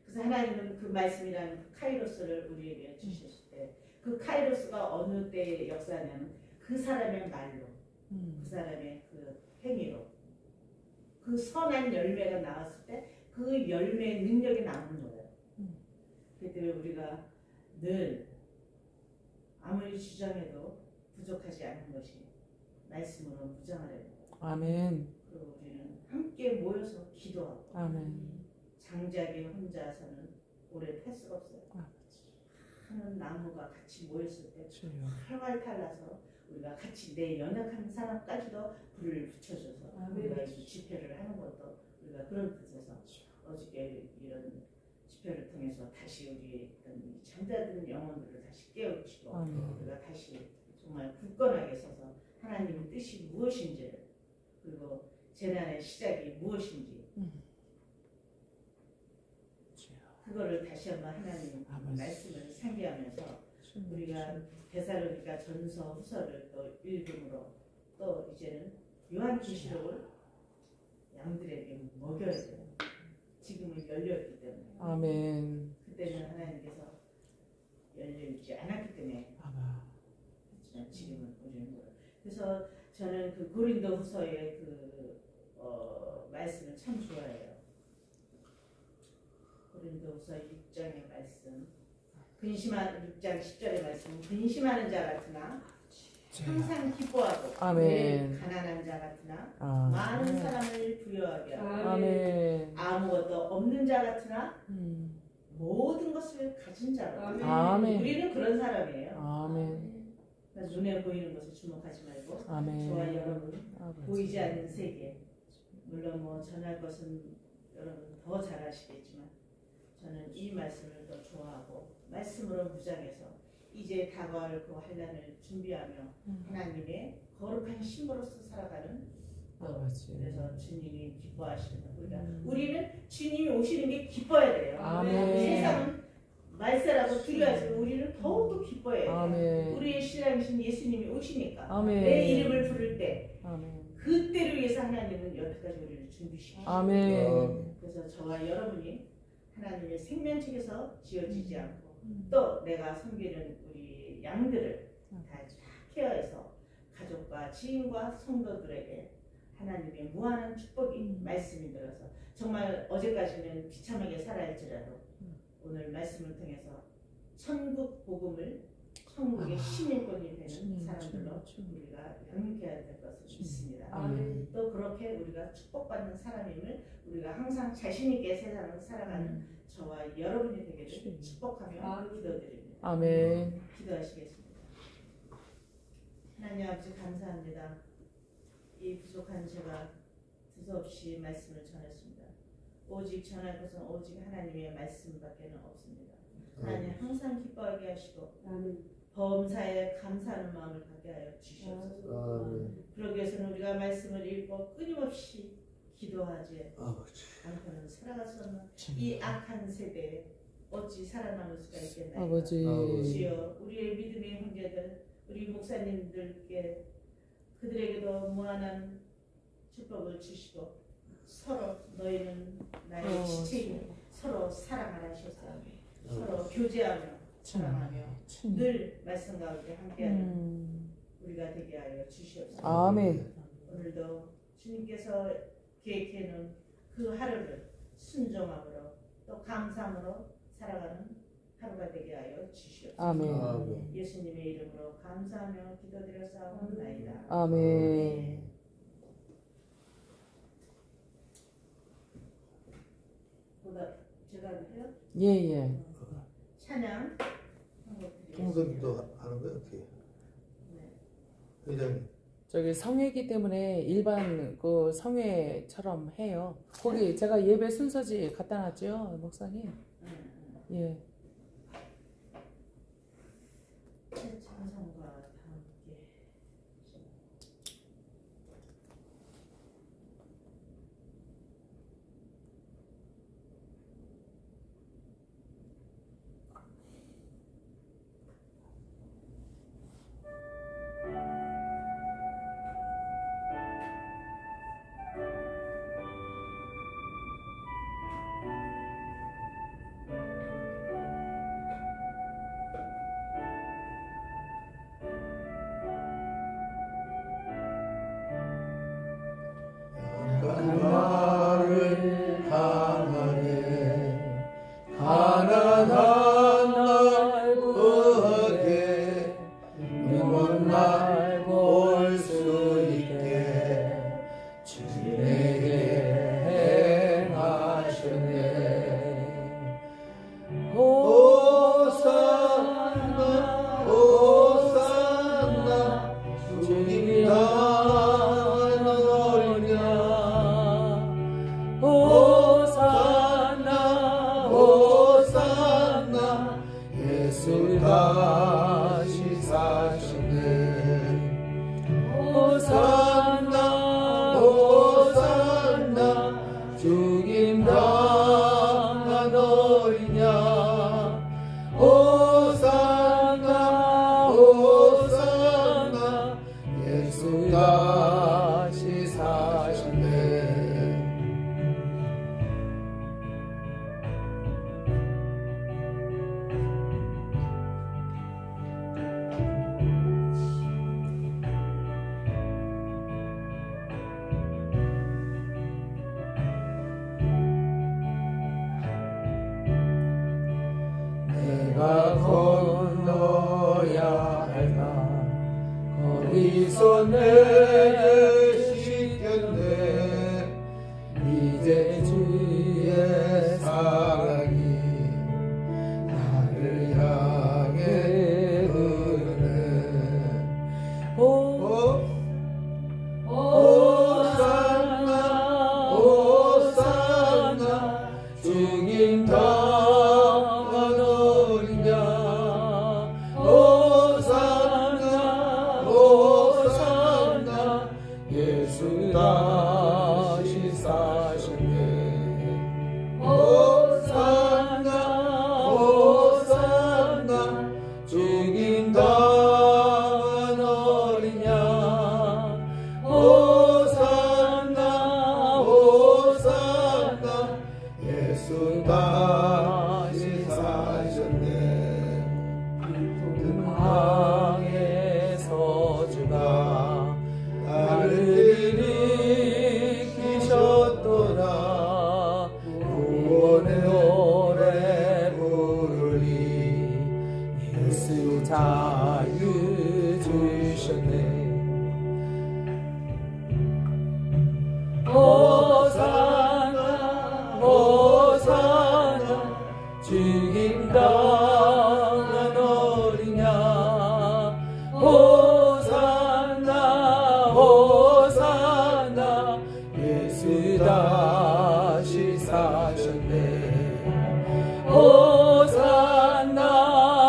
그래서 하나님은 그 말씀이라는 그 카이로스를 우리에게 주셨을 때 그 카이로스가 어느 때의 역사냐면 그 사람의 말로, 그 사람의 그 행위로 그 선한 열매가 나왔을 때 그 열매의 능력이 나오는 거예요. 그렇기 때문에 우리가 늘 아무리 주장해도 부족하지 않은 것이 말씀으로 무장하려는 거예요. 아멘. 그리고 우리는 함께 모여서 기도하고 아멘. 장작이 혼자서는 오래 탈 수가 없어요. 하는 나무가 같이 모였을 때 활활 탈라서 우리가 같이 내 연약한 사람까지도 불을 붙여줘서 우리가 이 집회를 하는 것도 우리가 그런 뜻에서 어저께 이런 집회를 통해서 다시 우리 잠자든 영혼들을 다시 깨우치고 우리가 다시 정말 굳건하게 서서 하나님의 뜻이 무엇인지를, 그리고 재난의 시작이 무엇인지 그거를 다시 한번 하나님 말씀을 상기하면서 우리가 데살로니가 전서 후서를 또 읽음으로 또 이제는 요한계시록을 양들에게 먹여야 돼요. 지금은 열려있기 때문에. 아멘. 그때는 하나님께서 열려있지 않았기 때문에. 그렇지만 지금은 우리는 뭐예요? 그래서 저는 그 고린도 후서의 그 말씀을 참 좋아해요. 고린도후서 6장의 말씀, 6장 10절의 말씀, 근심하는 자 같으나 항상 기뻐하고 아멘. 늘 가난한 자 같으나 아. 많은 사람을 부여하게 하고 아멘. 아무것도 없는 자 같으나 모든 것을 가진 자로. 아멘. 우리는 그런 사람이에요. 아멘. 그래서 눈에 보이는 것에 주목하지 말고 아멘. 저와 여러분 아버지. 보이지 않는 세계, 물론 뭐 전할 것은 여러분 더 잘 아시겠지만 저는 이 말씀을 더 좋아하고 말씀으로 무장해서 이제 다가올 그 환난을 준비하며 하나님의 거룩한 신부로서 살아가는 아버지. 그래서 주님이 기뻐하시는 우리가 우리는 주님이 오시는 게 기뻐야 돼요. 아멘. 세상은 말세라고 두려워하지만 우리는 더욱더 기뻐해야 돼요. 아멘. 우리의 신랑이신 예수님이 오시니까 아멘. 내 이름을 부를 때 아멘. 그때를 위해서 하나님은 여태까지 우리를 준비시키셨어요. 아멘. 그래서 저와 여러분이 하나님의 생명책에서 지어지지 않고 또 내가 섬기는 우리 양들을 다 케어해서 가족과 지인과 성도들에게 하나님의 무한한 축복이 말씀이 들어서 정말 어제까지는 비참하게 살아할지라도 오늘 말씀을 통해서 천국 복음을 천국의 시민권이 되는 사람들로 우리가 영육해야 될 것을 믿습니다. 아멘. 또 그렇게 우리가 축복받는 사람임을 우리가 항상 자신 있게 세상을 살아가는 저와 여러분이 되기를 축복하며 기도드립니다. 아멘. 기도하시겠습니다. 하나님 아버지 감사합니다. 이 부족한 제가 두서없이 말씀을 전했습니다. 오직 전할 것은 오직 하나님의 말씀밖에는 없습니다. 하나님 항상 기뻐하게 하시고 범사에 감사하는 마음을 갖게 하여 주시옵소서. 그러기 위해서는 우리가 말씀을 읽고 끊임없이 기도하지 않고는 살아갈 수 없는 이 악한 세대에 어찌 살아남을 수가 있겠나요? 아버지. 주여 우리의 믿음의 형제들 우리 목사님들께 그들에게도 무한한 축복을 주시고 서로 너희는 나의 지체이니 서로 사랑하라 하셨어요. 서로 교제하며 사랑하며 늘 말씀 가운데 함께하는 우리가 되게 하여 주시옵소서. 아멘. 오늘도 주님께서 계획해 놓은 그 하루를 순종함으로 또 감사함으로 살아가는 하루가 되게 하여 주시옵소서. 아멘. 예수님의 이름으로 감사하며 기도드렸사옵나이다. 아멘. 보다 제가 해요? 예예. 찬양 통성기도 하는 거야 어떻게? 회장님. 저기 성회기 때문에 일반 그 성회처럼 해요. 거기 제가 예배 순서지 갖다 놨죠, 목사님. 예. 찬송과 함께 나를 강하게 가난한 날 구하게 눈먼 날 볼 수 있게 주 내게 행하셨네. 호산나 호산나 주님 호산나 호산나 예수 다시 사셨네. 호산나 호산나 주님 당하노이냐. 호산나 호산나 예수 다시 사셨네. 네 손을 씻겼네. 이제 주의 사랑이 나를 향해 흐르네. 호산나 호산나 주님 당한 어린 양. 호산나 호산나 예수 다시 사셨네. 호산나 호산나 주님 당한 어린 양. 호산나 호산나 예수 다시 사셨네. 등항에서 주가 나를 일으키셨도다. 구원의 노래 부르리. 예수 자유 주셨네. 호산나 호산나 죽임 당한 어린 양. 호산나 호산나 예수 다시 사셨네. 호산나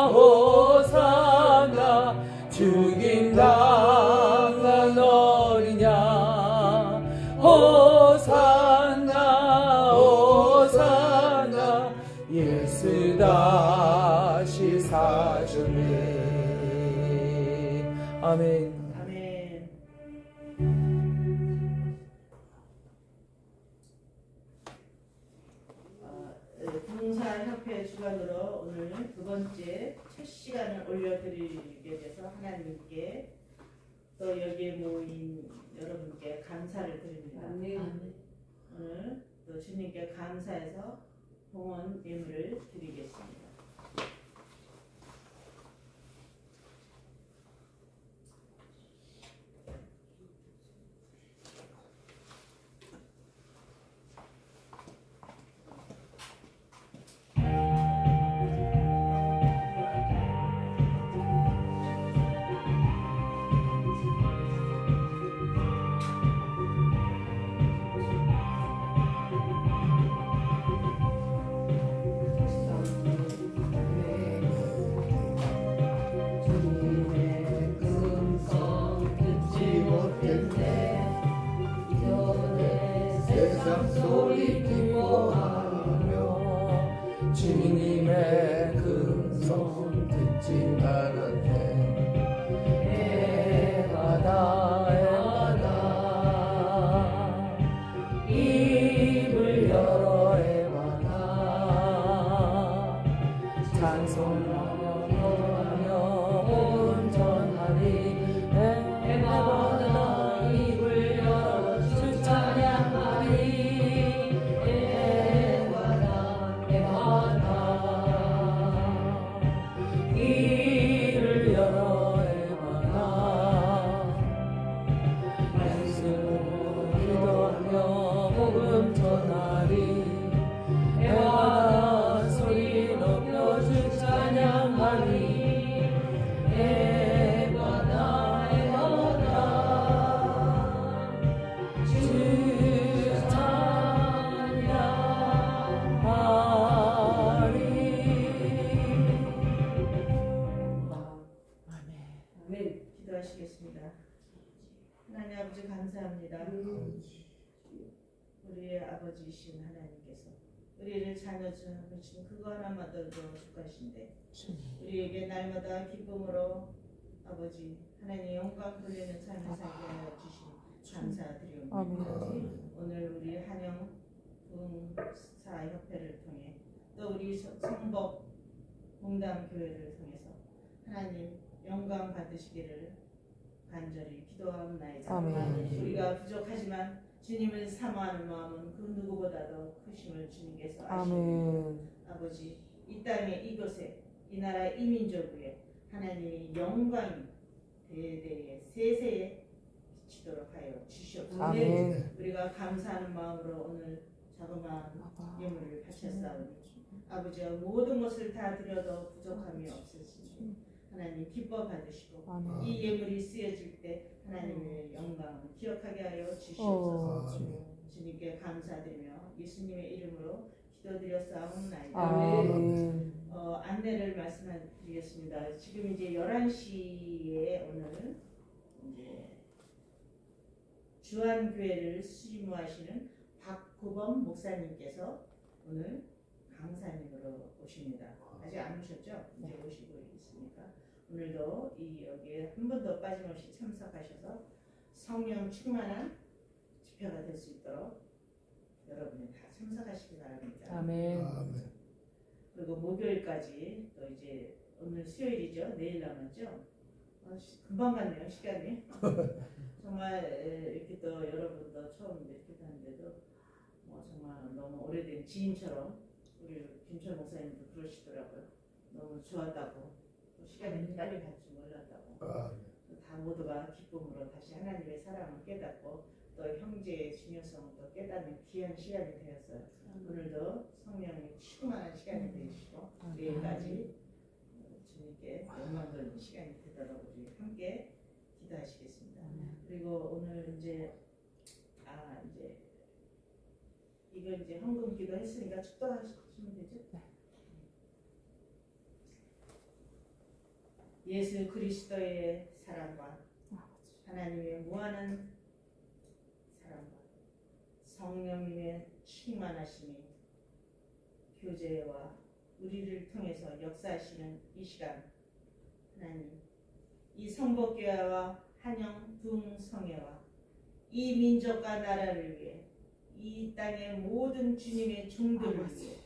호산나 죽임 당한 어린 양. 호산나 호산나 예수 다시 사셨네. 아멘. 아멘. 봉사협회 주관으로 오늘 두 번째 첫 시간을 올려드리게 돼서 하나님께 또 여기에 모인 여러분께 감사를 드립니다. 오늘 또 주님께 감사해서 봉헌 예물을 드리겠습니다. 세상 소리 기뻐하며 주님의 금성 듣지 않았네. 에바다 에바다 입을 열어 에바다 찬송하며 온전하리. 에바다 입을 열어 주 찬양하리. 에바다 에바다 이를 열어 에바다 말씀으로 기도하며 복음 전하리. 에바다 소리 높여 주 찬양하리. 에바다 에바다 주 찬양하리. 아멘. 기도하시겠습니다. 하나님 아버지 감사합니다. 우리의 아버지이신 하나님께서 우리를 자녀주신 그거 하나만으로도 축하하신데 우리에게 날마다 기쁨으로 아버지 하나님 영광 돌리는 삶을 살게 하여 주신 감사드리옵니다. 오늘 우리 한영 봉사협회를 통해 또 우리 성복 봉담교회를 통해서 하나님 영광 받으시기를 간절히 기도하옵나이다. 아멘. 우리가 부족하지만 주님을 사모하는 마음은 그 누구보다도 크심을 주님께서 아시옵니다. 아멘. 아버지 이 땅에 이곳에 이 나라 이 민족 위에 하나님의 영광이 대대에 세세에 비치도록 하여 주시옵소서. 아멘. 우리가 감사하는 마음으로 오늘 자그마한 예물을 바쳤사오니 아버지여 모든 것을 다 드려도 부족함이 없으시니 하나님 기뻐 받으시고 아멘. 이 예물이 쓰여질 때 하나님의 영광을 기억하게 하여 주시옵소서. 주님께 감사드리며 예수님의 이름으로 기도드렸사옵나이다. 아멘. 안내를 말씀드리겠습니다. 지금 이제 11시에 오늘 이제 주한교회를 수임하시는 박구범 목사님께서 오늘 강사님으로 오십니다. 아직 안 오셨죠? 이제 오시고 있으니까 오늘도 여기에 한 번도 빠짐없이 참석하셔서 성령 충만한 집회가 될 수 있도록 여러분이 다 참석하시기 바랍니다. 아멘. 그리고 목요일까지 또 이제 오늘 수요일이죠. 내일 남았죠. 금방 갔네요 시간이. 정말 이렇게 또 여러분도 처음 뵙게 하는데도 정말 너무 오래된 지인처럼 우리 김철 목사님도 그러시더라고요. 너무 좋았다고 또 시간이 빨리 갈 줄 몰랐다고. 다 모두가 기쁨으로 다시 하나님의 사랑을 깨닫고 또 형제의 중요성을 또 깨닫는 귀한 시간이 되었어요. 오늘도 성령의 충만한 시간이 되시고 내일까지 주님께 영광 돌리는 시간이 되도록 우리 함께 기도하시겠습니다. 그리고 오늘 이제 이거 이제 헌금 기도했으니까 축도하시면 되죠. 예수 그리스도의 사랑과 하나님의 무한한 사랑과 성령님의 충만하심이 교제와 우리를 통해서 역사하시는 이 시간 하나님 이 성복교회와 한영 둥성회와 이 민족과 나라를 위해 이 땅의 모든 주님의 종들을 위해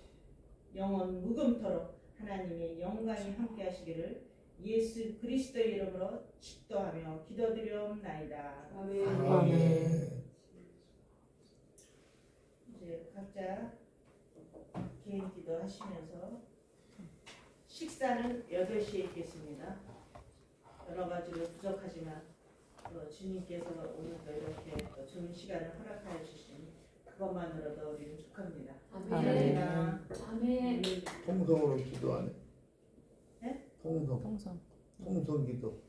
영원 무금토록 하나님의 영광이 함께 하시기를 예수 그리스도의 이름으로 축도하며 기도드리옵나이다. 아멘. 이제 각자 개인 기도하시면서 식사는 8시에 있겠습니다. 여러 가지로 부족하지만 주님께서 오늘도 이렇게 또 좋은 시간을 허락하여 주시니 그것만으로도 우리는 축하합니다. 아멘. 아멘. 통성으로 기도하네. 네? 통성 기도.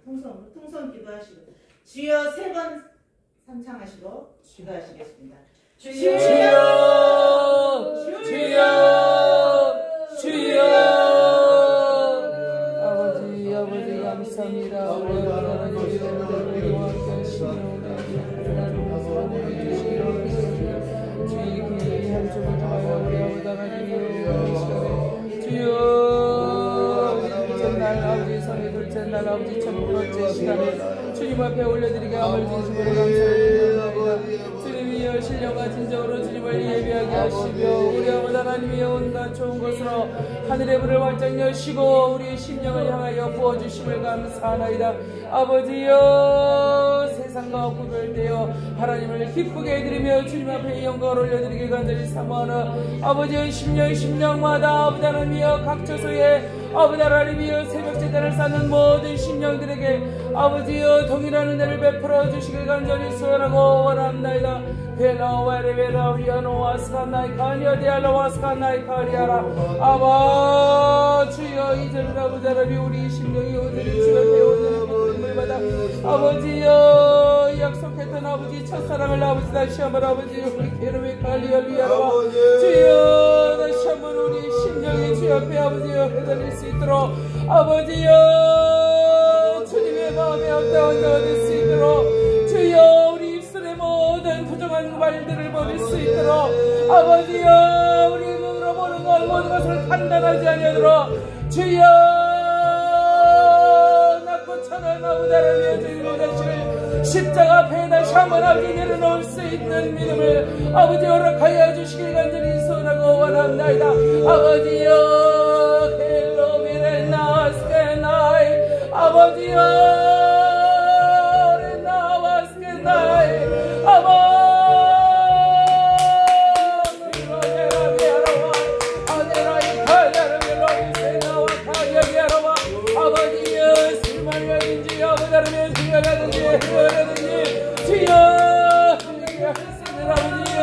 통성 기도하시고 주여 3번 삼창하시고 기도하시겠습니다. 주여 아버지 감사합니다. 우리 하나님 이름으로 함께 하시며 주의 귀한 주를 통하여 우리 아버지 하나님이여 주여 둘째 날 아버지 성의 둘째 날 아버지 첫 번째 시간에 주님 앞에 올려드리게 함을 진심으로 감사드립니다. 주님이여 신령과 진정으로 주님을 예배하게 하시며 우리 아버지 하나님이여 온갖 좋은 것으로 하늘의 문을 활짝 여시고 우리의 심령을 향하여 부어주심을 감사하나이다. 아버지여 세상과 구별되어 하나님을 기쁘게 해드리며 주님 앞에 영광을 올려드리게 간절히 사모하는 아버지의 심령마다 아버지 하나님이여 각 처소에 아버지 하나님이여 새벽제단을 쌓는 모든 심령들에게 아버지여 동일한 은혜를 베풀어 주시길 간절히 소원하고 원합나이다. 벨라와레베라 위아노와스카나이 카니아데알라와스카나이 카리아라 아바 주여 이제는 아버지 하나님 우리 심령이 오늘을 주여 배우는 기쁨을 받아 아버지여 약속했던 아버지 첫사랑을 아버지 다시 한번 아버지 우리 괴로움의 갈리알리아라 주여 다시 한번 우리 심령이 주 앞에 아버지여 해달릴 수 있도록 아버지여 주님의 마음에 합당한 자가 될 수 있도록 주여 우리 입술의 모든 부정한 말들을 버릴 수 있도록 아버지여 우리 눈으로 보는 것 모든 것을 판단하지 아니하도록 주여 낮고 천한 아버지 하나님의 주님의 자식을 십자가 앞에 다시 한번 아버지 내려놓을 수 있는 믿음을 아버지 허락하여 주시길 간절히 소원하고 원합나이다. 아버지여 헬로비레나스케나이 아버지여 아버지여 술만 여긴지 아버지 하나님의 생각하든지 해결하든지 주여 아버지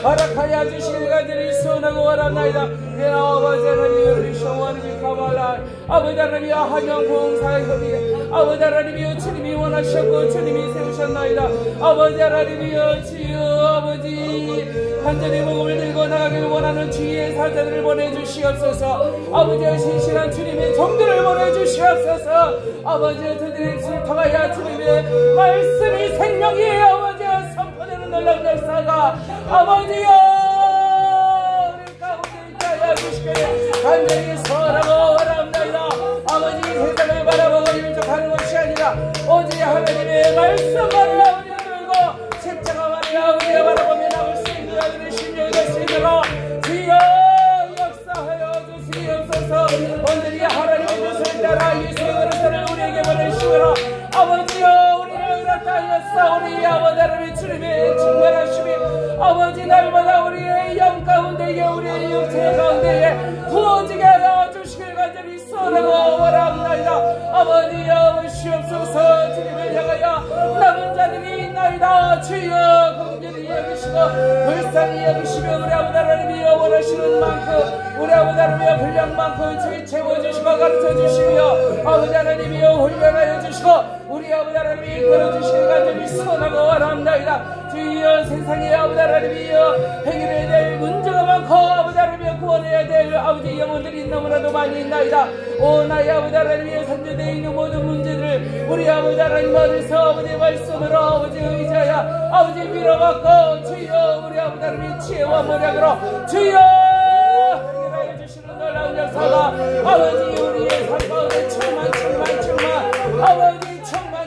허락하여 주시길 간절히 소원하고 원합나이다. 아버지 하나님 리쇼와니 카발라 아버지 하나님 한영봉사협의회 아버지 하나님 주님이 원하셨고 주님이 세우셨나이다. 아버지 하나님 주여 아버지 간절히 복음을 들고 나가길 원하는 주의 사자들을 보내주시옵소서. 아버지의 신실한 주님의 종들을 보내주시옵소서. 아버지 저들의 입술을 통하여 주님의 말씀이 생명이에요. 아버지 선포되는 놀라운 역사가 아버지여 우리 가운데 있게 하여 주시길 간절히 소원하고 원합니다. 아버지 세상을 바라보고 일적하는 것이 아니라 오직 하나님의 말씀만을 아버지 들고 십자가만을 아버지 바라보며 나올 수 있는 아들의 심령이 될 수 있도록 주여 역사하여 주시옵소서. 오늘이 하나님의 뜻을 따라 예수의 그리스도를 우리에게 보내시므로 아버지여 우리를 나타내사 우리 아버지 하나님의 주님의 충만하심이 아버지 날마다 우리의 영 가운데에 우리의 육체 가운데에 부어지게 하여 주시길 간절히 소원하고 원합니다. 아버지여 보시옵소서. 주님을 향하여 남은 자들이 있나이다. 주여 긍휼히 여기시고 불쌍히 여기시며 우리 아버지 하나님이여 원하시는 만큼 우리 아버지 하나님이여 분량만큼 주의 채워주시고 가르쳐주시며 아버지 하나님이여 훈련하여 주시고 우리 아버지 하나님이 이끌어주시길 간절히 소원하고 원합니다. 주여 세상에 아버지 하나님이여 해결해야 될 문제가 많고 아버지 하나님이여 구원해야 될 아버지 영혼들이 너무나도 많이 있나이다. 오 나의 아버지 하나님이여 산재되어 있는 모든 문제를 우리 아버지 하나님 앞에서 아버지 말씀으로 아버지 의지하여 아버지 밀어받고 주여 우리 아버지 하나님의 지혜와 모략으로 주여 해결하여 주시는 놀라운 역사가 아버지 우리의 삶 가운데 충만 아버지 충만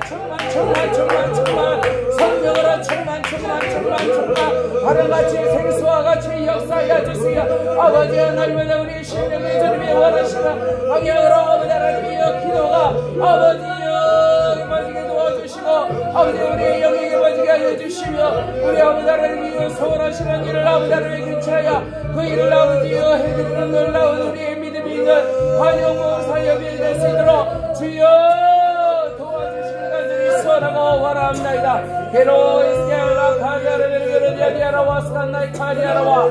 성령으로 충만 하늘같이 생수와 같이 역사하여 주세요. 아버지 날마다 우리 심령의 주님이 원하시는 방향으로 아버지 하나님이여 기도가 아버지여 이루어지게 도와주시고 아버지 우리의 영이 이루어지게 하여 주시며 우리 아버지 하나님이여 소원하시는 일을 아버지 하나님의 근처하여 그 일을 아버지여 해드리는 놀라운 우리의 믿음이 있는 한영봉사협의회 될 수 있도록 주여 소원하고 원합니다. 게로 이스케알라 카리아르베르베르 야디아라 와스칸나이 카리아라와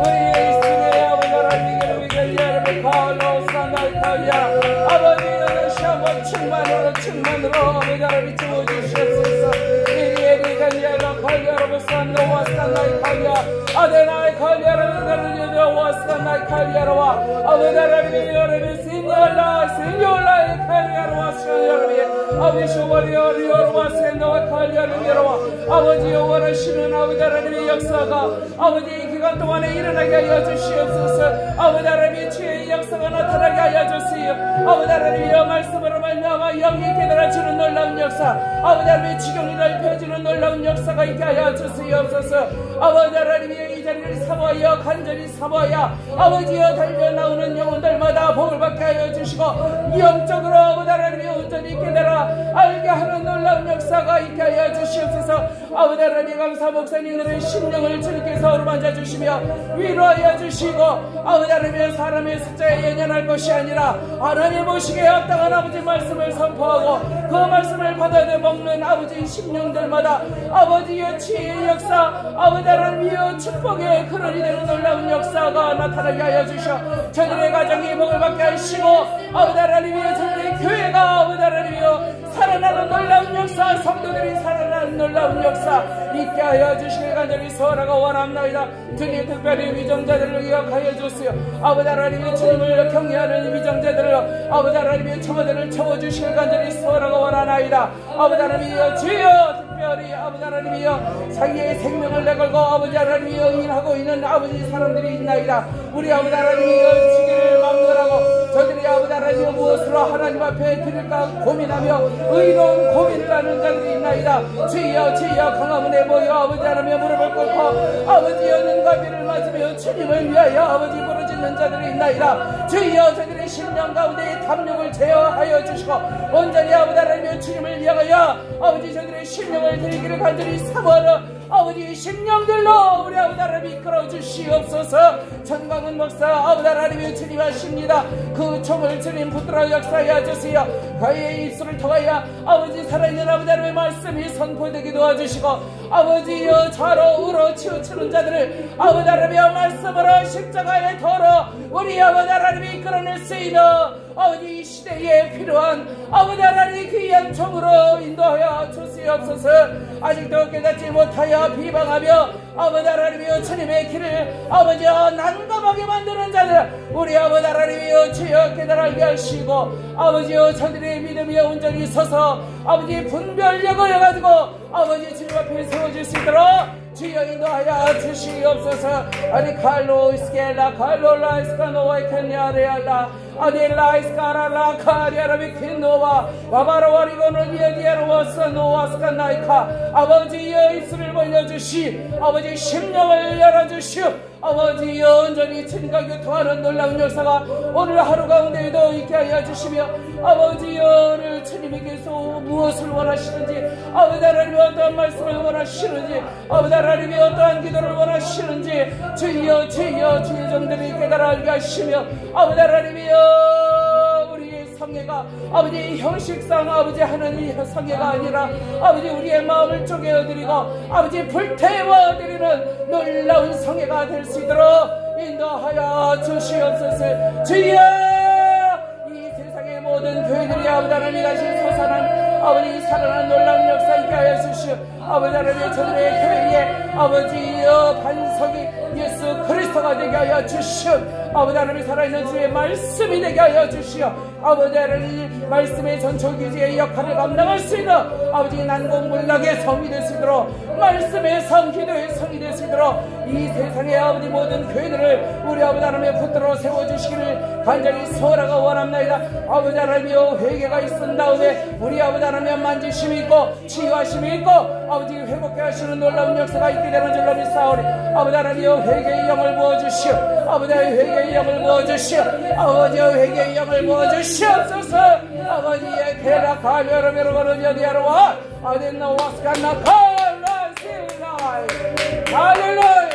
우리의 이스케 아버지 하나님께로 위결리아르베 카로스칸나이 카리아 아버지 다시 한번 충만으로 아버지 하나님 채워주시옵소서. 이리에리 갈리아라 카리아라베 산노 와스칸나이 카리아 아데나이 카리아라베르 와스칸나이 카리아라와 아버지 하나님의 여러분 Señora, carriarwa, Señora, 아버지와 생각과 관련을 열어와 아버지여 원하시는 아버지 하나님의 역사가 아버지 이 기간 동안에 일어나게 하여 주시옵소서. 아버지 하나님의 주의 역사가 나타나게 하여 주시오. 아버지 하나님의 말씀으로 말미암아 영이 깨달아주는 놀라운 역사 아버지 하나님의 지경이 넓혀주는 놀라운 역사가 있게 하여 주시옵소서. 아버지 하나님의 이 자리를 사모하여 간절히 사모하여 아버지여 달려나오는 영혼들마다 복을 받게 하여 주시고 영적으로 아버지 하나님의 온전히 깨달아 알게 하는 놀라운 역사가 있게 하여 주시옵소서. 아버지 하나님 감사 목사님들의 심령을 주님께서 어루만져 주시며 위로하여 주시고 아버지 하나님의 사람의 숫자에 연연할 것이 아니라 하나님 보시기에 합당한 아버지 말씀을 선포하고 그 말씀을 받아 먹는 아버지 심령들마다 아버지의 지혜의 역사 아버지 하나님의 축복의 근원이 되는 놀라운 역사가 나타나게 하여 주셔 저들의 가정이 복을 받게 하시고 아버지 하나님의 저들의 교회가 아버지 하나님의 살아나는 놀라운 역사 성도들이 살아나는 놀라운 역사 있게 하여 주시길 간절히 소원하고 원합니다. 주님 특별히 위정자들을 기억하여 주시오. 아버지 하나님의 주님을 경외하는 위정자들을 아버지 하나님의 처모들을 채워주시길 간절히 소원하고 원하나이다. 아버지 하나님이여 주여 특별히 아버지 하나님이여 자기의 생명을 내걸고 아버지 하나님이여 일하고 있는 아버지 사람들이 있나이다. 우리 아버지 하나님이여 지기를 막론하고 저들이 아버지 하나님이여 무엇으로 하나님 앞에 드릴까 고민하며 의로운 고민을 하는 자들이 있나이다. 주여 강화문에 모여 아버지 하나님이여 무릎을 꿇고 아버지여 눈과 비를 맞으며 주님을 위하여 아버지 부르짖는 자들이 있나이다. 주여 저들의 심령 가운데 탐욕을 제어하여 주시고 온전히 아버지 하나님이여 주님을 위하여 아버지 저들의 심령을 드리기를 간절히 사모하는 아버지 심령들로 우리 아버지 하나님 이끌어 주시옵소서. 전광훈 목사 아버지 하나님의 주님 하십니다. 그 총을 주님 붙들어 역사하여 주시어 그의 입술을 통하여 아버지 살아있는 아버지 하나님의 말씀이 선포되게 도와주시고 아버지여 좌로 우로 치우치는 자들을 아버지 하나님의 말씀으로 십자가에 걸어 우리 아버지 하나님이 이끌어낼 수 있는 아버지 이 시대에 필요한 아버지 하나님의 귀한 총으로 인도하여 주시옵소서. 아직도 깨닫지 못하여 비방하며 아버지 하나님이여 주님의 길을 아버지여 난감하게 만드는 자들 우리 아버지 하나님이여 주여 깨달게 하시고 아버지여 저들의 믿음이 온전히 서서 아버지 분별력을 가지고 아버지 주님 앞에 세워질 수 있도록 주여 인도하여 주시옵소서. 아니 칼로 이스켈라 칼로 라이스카 노와 이켄야레알라 아니 라이스카라라 카리아라 비킨노와 와바라와리고는 예디아로 와서 노와스카 나이카 아버지여 입술을 벌려주시 아버지 심령을 열어주시오 아버지여 온전히 주님과 교통하는 놀라운 역사가 오늘 하루 가운데에도 있게 하여 주시며 아버지여 오늘 주님께서 무엇을 원하시는지 아버지 하나님이 어떠한 말씀을 원하시는지 아버지 하나님이 어떠한 기도를 원하시는지 주여 주여 주의 종들이 깨달아 알게 하시며 아버지 하나님이여 우리의 성례가 아버지 형식상 아버지 하는 이 성례가 아니라 아버지 우리의 마음을 쪼개어드리고 아버지 불태워드리는 놀라운 성례가 될 수 있도록 인도하여 주시옵소서. 주여 이 세상의 모든 교회들이 아버지 하나님이 가신 솟아난 아버지 살아난 놀라운 역사 있게 하여 주시오. 아버지 하나님의 저들의 교회에 아버지여 반석이 예수 그리스도가 되게 하여 주시오. 아버지 하나님이 살아있는 주의 말씀이 되게 하여 주시오. 아버지 하나님 말씀의 전초기지의 역할을 감당할 수 있는 아버지 난공불락의 성이 될 수 있도록 말씀의 성 기도의 성이 될 수 있도록 이 세상의 아버지 모든 교회들을 우리 아버지 하나님의 붙들어 세워주시기를 간절히 소원하고 원합니다. 아버지 하나님이여 회개가 있은 다음에 우리 아버지 하나님의 만지심이 있고 치유하심이 있고 아버지 회복케 하시는 놀라운 역사가 있게 되는 줄로 믿사오니 아버지 하나님이여 회개의 영을 부어주시오. 아버지 회개의 영을 부어주시오. 아버지 회개의 영을 부어주시옵소서. 아버지의 게라 갈려르메르거는 여디아로와 아덴나 와스간나 칼라실라이 할렐루야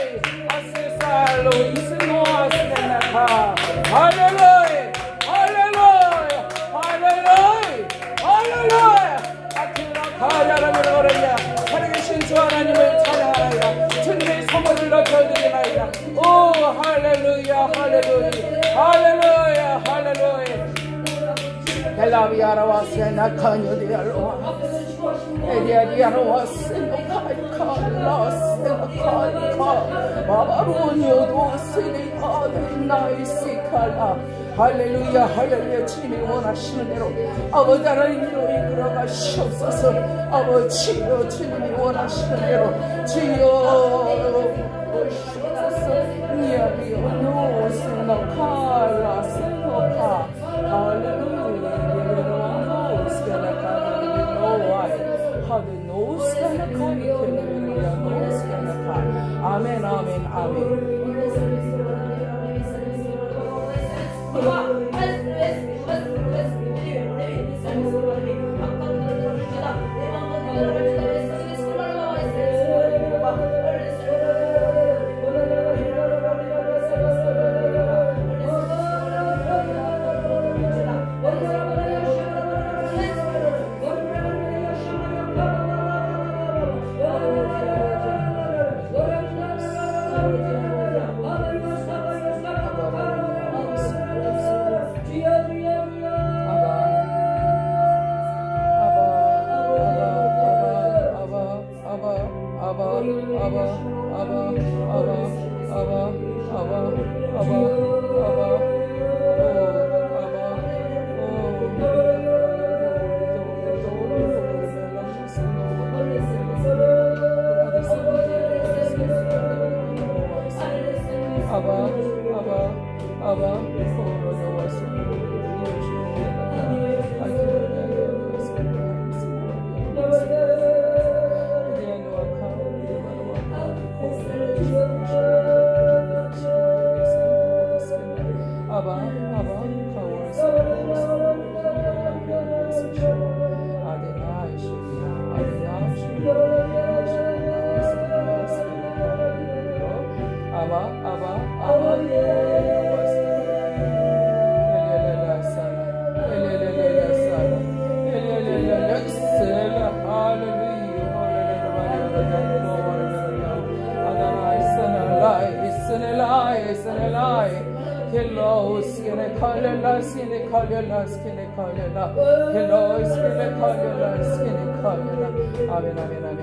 아세살로 이스노아스겐나카 할렐루야 할렐루야 할렐루야 할렐루야 아키라 갈려르메르거는야 살아계신 주 하나님을 찬양하나이다. 주님의 성원을 높여드리나이다. 오 할렐루야 할렐루야 할렐루야 할렐루야 헬라비아라와 세나카뇨디아로와 에디아디아로와 세노카이카라 세나카이카 바바로니오도 세네아데나이시칼라 할렐루야 할렐루야. 주님이 원하시는 대로 아버지 하나님으로 이끌어 가시옵소서. 아버지여 주님이 원하시는 대로 주여 오시옵소서. 니아비오 노스노칼라 세노카 할렐루야 아멘 아멘 아멘. Hello, skene kallela, skene kallela, skene kallela. Hello, skene kallela, skene kallela. Amen, amen, amen.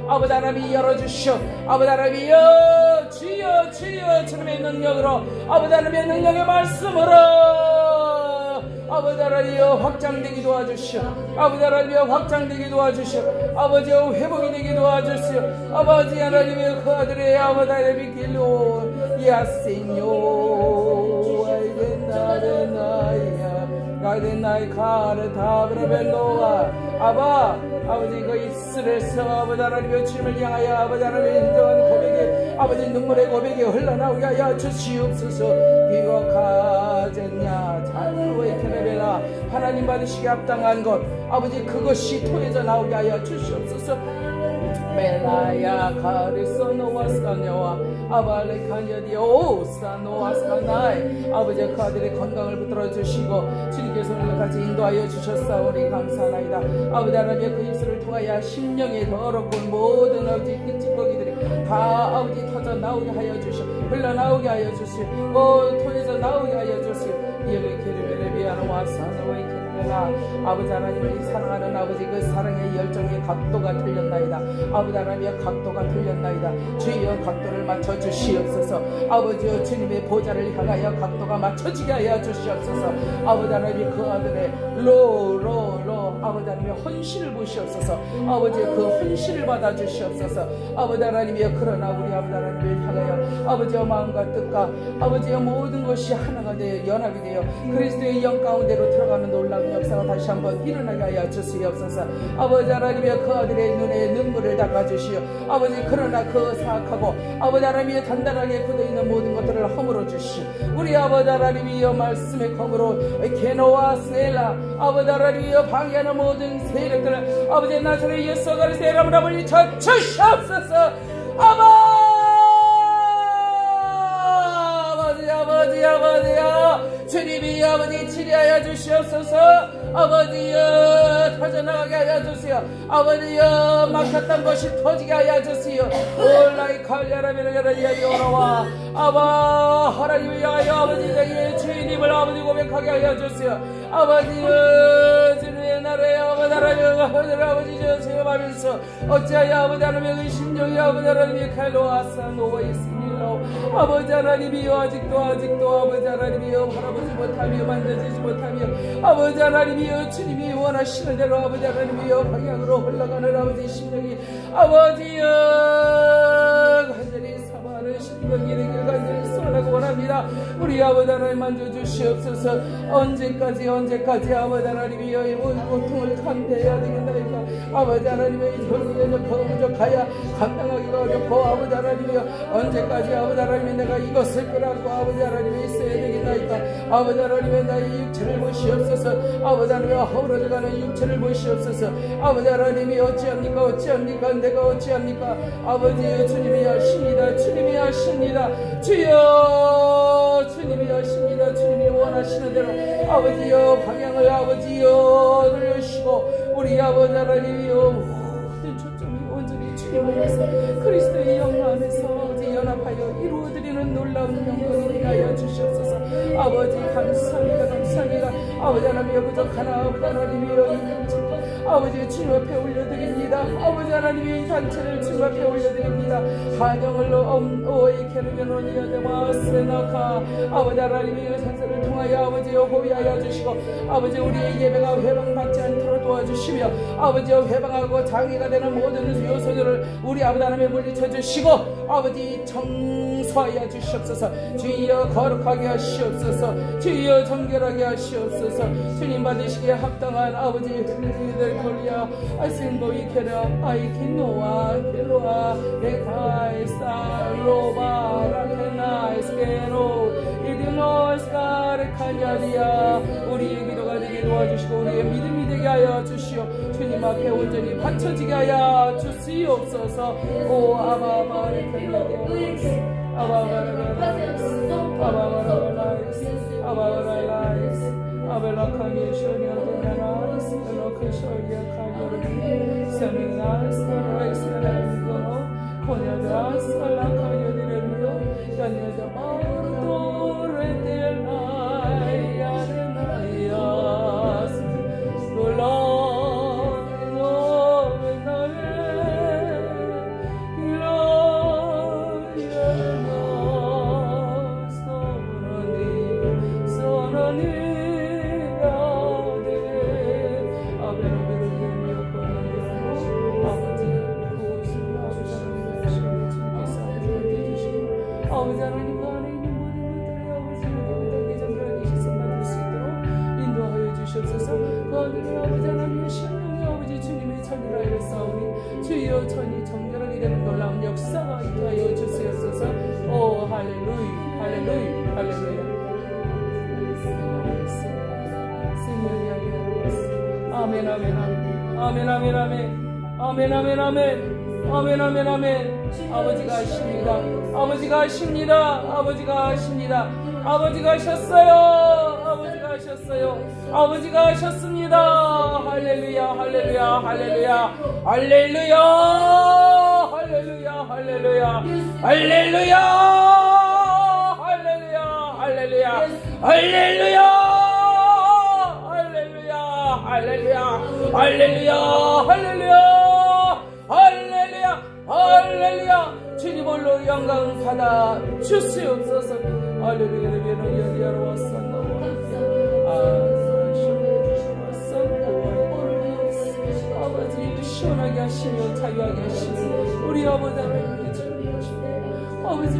아버지 하나님이 열어주시오. 아버지 하나님이여 주여 주여 주님의 능력으로 아버지 하나님의 능력의 말씀으로 아버지 하나님이여 확장되게 도와주시오. 아버지 하나님이여 확장되게 도와주시오. 아버지여 회복이 되게 도와주시오. 아버지 하나님이여 그 아들의 아버지 하나님의 길로 야세뇨 아이덴나레나이야 가이덴나이 카르타브레벨로와 아버지 그 입술에서 아버지 하나님의 주님을 향하여 아버지 하나님의 인정한 고백이 아버지 눈물의 고백이 흘러나오게 하여 주시옵소서. 이거 가졌냐 잔루의 테레벨라 하나님 받으시기 합당한 것 아버지 그것이 토해져 나오게 하여 주시옵소서. 멜라야 카리소 노와스카냐와 아발레카냐디오 사노와스카나이 아버지 그 아들의 건강을 붙들어 주시고 주님께서 오늘 같이 인도하여 주셨사오니 감사하나이다. 아버지 하나님의 그 입술을 통하여 심령의 더럽고 모든 아버지 그 찌꺼기들이 다 아버지 터져 나오게 하여 주시오. 흘러나오게 하여 주시오. 토해져 나오게 하여 주시오. 이를 케르베레비아노 와사노이 그러나 아버지 하나님을 사랑하는 아버지 그 사랑의 열정의 각도가 틀렸나이다. 아버지 하나님의 각도가 틀렸나이다. 주여 각도를 맞춰 주시옵소서. 아버지여 주님의 보좌를 향하여 각도가 맞춰지게 하여 주시옵소서. 아버지 하나님 그 아들의 아버지 하나님의 헌신을 보시옵소서. 아버지의 그 헌신을 받아 주시옵소서. 아버지 하나님이여 그러나 우리 아버지 하나님을 향하여 아버지의 마음과 뜻과 아버지의 모든 것이 하나가 되어 연합이 되어 그리스도의 영 가운데로 들어가는 놀라운 역사가 다시 한번 일어나게 하여 주시옵소서. 아버지 하나님이여 그 아들의 눈에 눈물을 닦아주시오. 아버지 그러나 그 사악하고 아버지 하나님이여 단단하게 굳어있는 모든 것들을 허물어 주시오. 우리 아버지 하나님이여 말씀의 검으로 게노와 셀라 아버지 하나님이여 방해하는 모든 세력들을 아버지 나사렛 예수 그리스도의 이름으로 물리쳐 주시옵소서. 아버지야 주님이 아버지 치리하여 주시옵소서. 아버지여 터져나가게 하여 주시오. 아버지여 막혔던 것이 터지게 하여 주시오. 올라이 칼야라미를 열어야 열어와 아바 하나님을 향하여 아버지 내 주님을 아버지 고백하게 하여 주시오. 아버지여 주님의 나라에 아버지 하나님 아버지 주시오 말면서 어찌하여 아버지 하나님의 의심종이 아버지 하나님의 칼로 아싸 누워있으니 아버지 하나님이여 아직도 아버지 하나님이여 바라보지 못하며 만져지지 못하며 아버지 하나님이여 주님이 원하시는 대로 아버지 하나님이여 방향으로 흘러가는 아버지 심령이 아버지여 간절히 사모하는 심령이 되길 간절히 소원하고 원합니다. 우리 아버지 하나님 만져주시옵소서. 언제까지 아버지 하나님이여 이 고통을 감내해야 되겠나이까. 아버지 하나님의 혈기에 부족하여 감당하기가 어렵고 아버지 하나님이여 언제까지 아버지 하나님이 내가 이것을 끌어안고 아버지 하나님이 있어야 되겠나이까. 아버지 하나님의 나의 육체를 보시옵소서. 아버지 하나님의 허물어져가는 육체를 보시옵소서. 아버지 하나님이 어찌합니까 내가 어찌합니까. 아버지 주님이 하십니다. 주님이 하십니다. 주여 주님이 하십니다. 주님이 원하시는 대로 아버지여 방향을 아버지여 돌려주시고 우리 아버지 하나님이여 모든 초점이 온전히 주님 안에서 그리스도의 영 안에서 아버지 연합하여 이루어드리는 놀라운 영광이 되게 하여 주시옵소서. 아버지 감사합니다. 아버지 하나님이여 부족하나 아버지 하나님이여 이 아버지 주님 앞에 올려드립니다. 아버지 하나님의 이 단체를 주님 앞에 올려드립니다. 한영을 오이 케르베노니아데마스레나카 아버지 하나님의 산세를 통하여 아버지여 호위하여 주시고 아버지 우리의 예배가 회방받지 않도록 도와주시며 아버지여 회방하고 장애가 되는 모든 요소들을 우리 아버지 하나님의 물리쳐 주시고 아버지 청소하여 주시옵소서. 주여 거룩하게 하시옵소서. 주여 정결하게 하시옵소서. 주님 받으시기에 합당한 아버지 그들 콜리아 아신보이 케라 아이키노아 켈로아 레타에사 로바 라케나 에스케로 이디노 에스카레 카냐리아 우리의 기도가 되게 도와주시고 우리의 믿음이 되게 하여 주시오. 주님 앞에 온전히 바쳐지게 하여 주시옵소서. 오 아바바레 켈레데 아바바라라라이스 아바바라라이스 아바바라라이스 아벨라카니 쇼니아데나라이스 엘로케쇼리아 카니오르디 세미나이스 라이스 라이스도노 코냐다스 알라카니오디레미오 야니아다 마르도레텔라이아레나이아스 아버지 하나님 안에 있는 모든 것들이 아버지 예정들하게 실성받을 수 있도록 인도하여 주시옵소서. 그 아들의 아버지 하나님의 신령의 아버지 주님의 천일하여 싸우니 주여 천이 정결하게 되는 놀라운 역사가 있하여 주시옵소서. 오 할렐루야 할렐루야 할렐루야 아멘 아멘 아멘 아멘 아멘 아멘 아멘 아멘 아멘 아멘 아멘 아버지가 하십니다. 아버지가 하십니다. 아버지가 하십니다. 아버지가 하셨어요. 아버지가 하셨어요. 아버지가 하셨습니다. 할렐루야 할렐루야 할렐루야 할렐루야 할렐루야 할렐루야 할렐루야 할렐루야 할렐루야 할렐루야 할렐루야 할렐루야 할렐루야 할렐루야 할렐루야 할렐루야 주님 홀로 영광 받아 주시옵소서. 할렐루야 할렐루야 왔었나 아버지 시원하게 하시며 자유하게 하시며 우리 아버지 하나님의 주님 아버지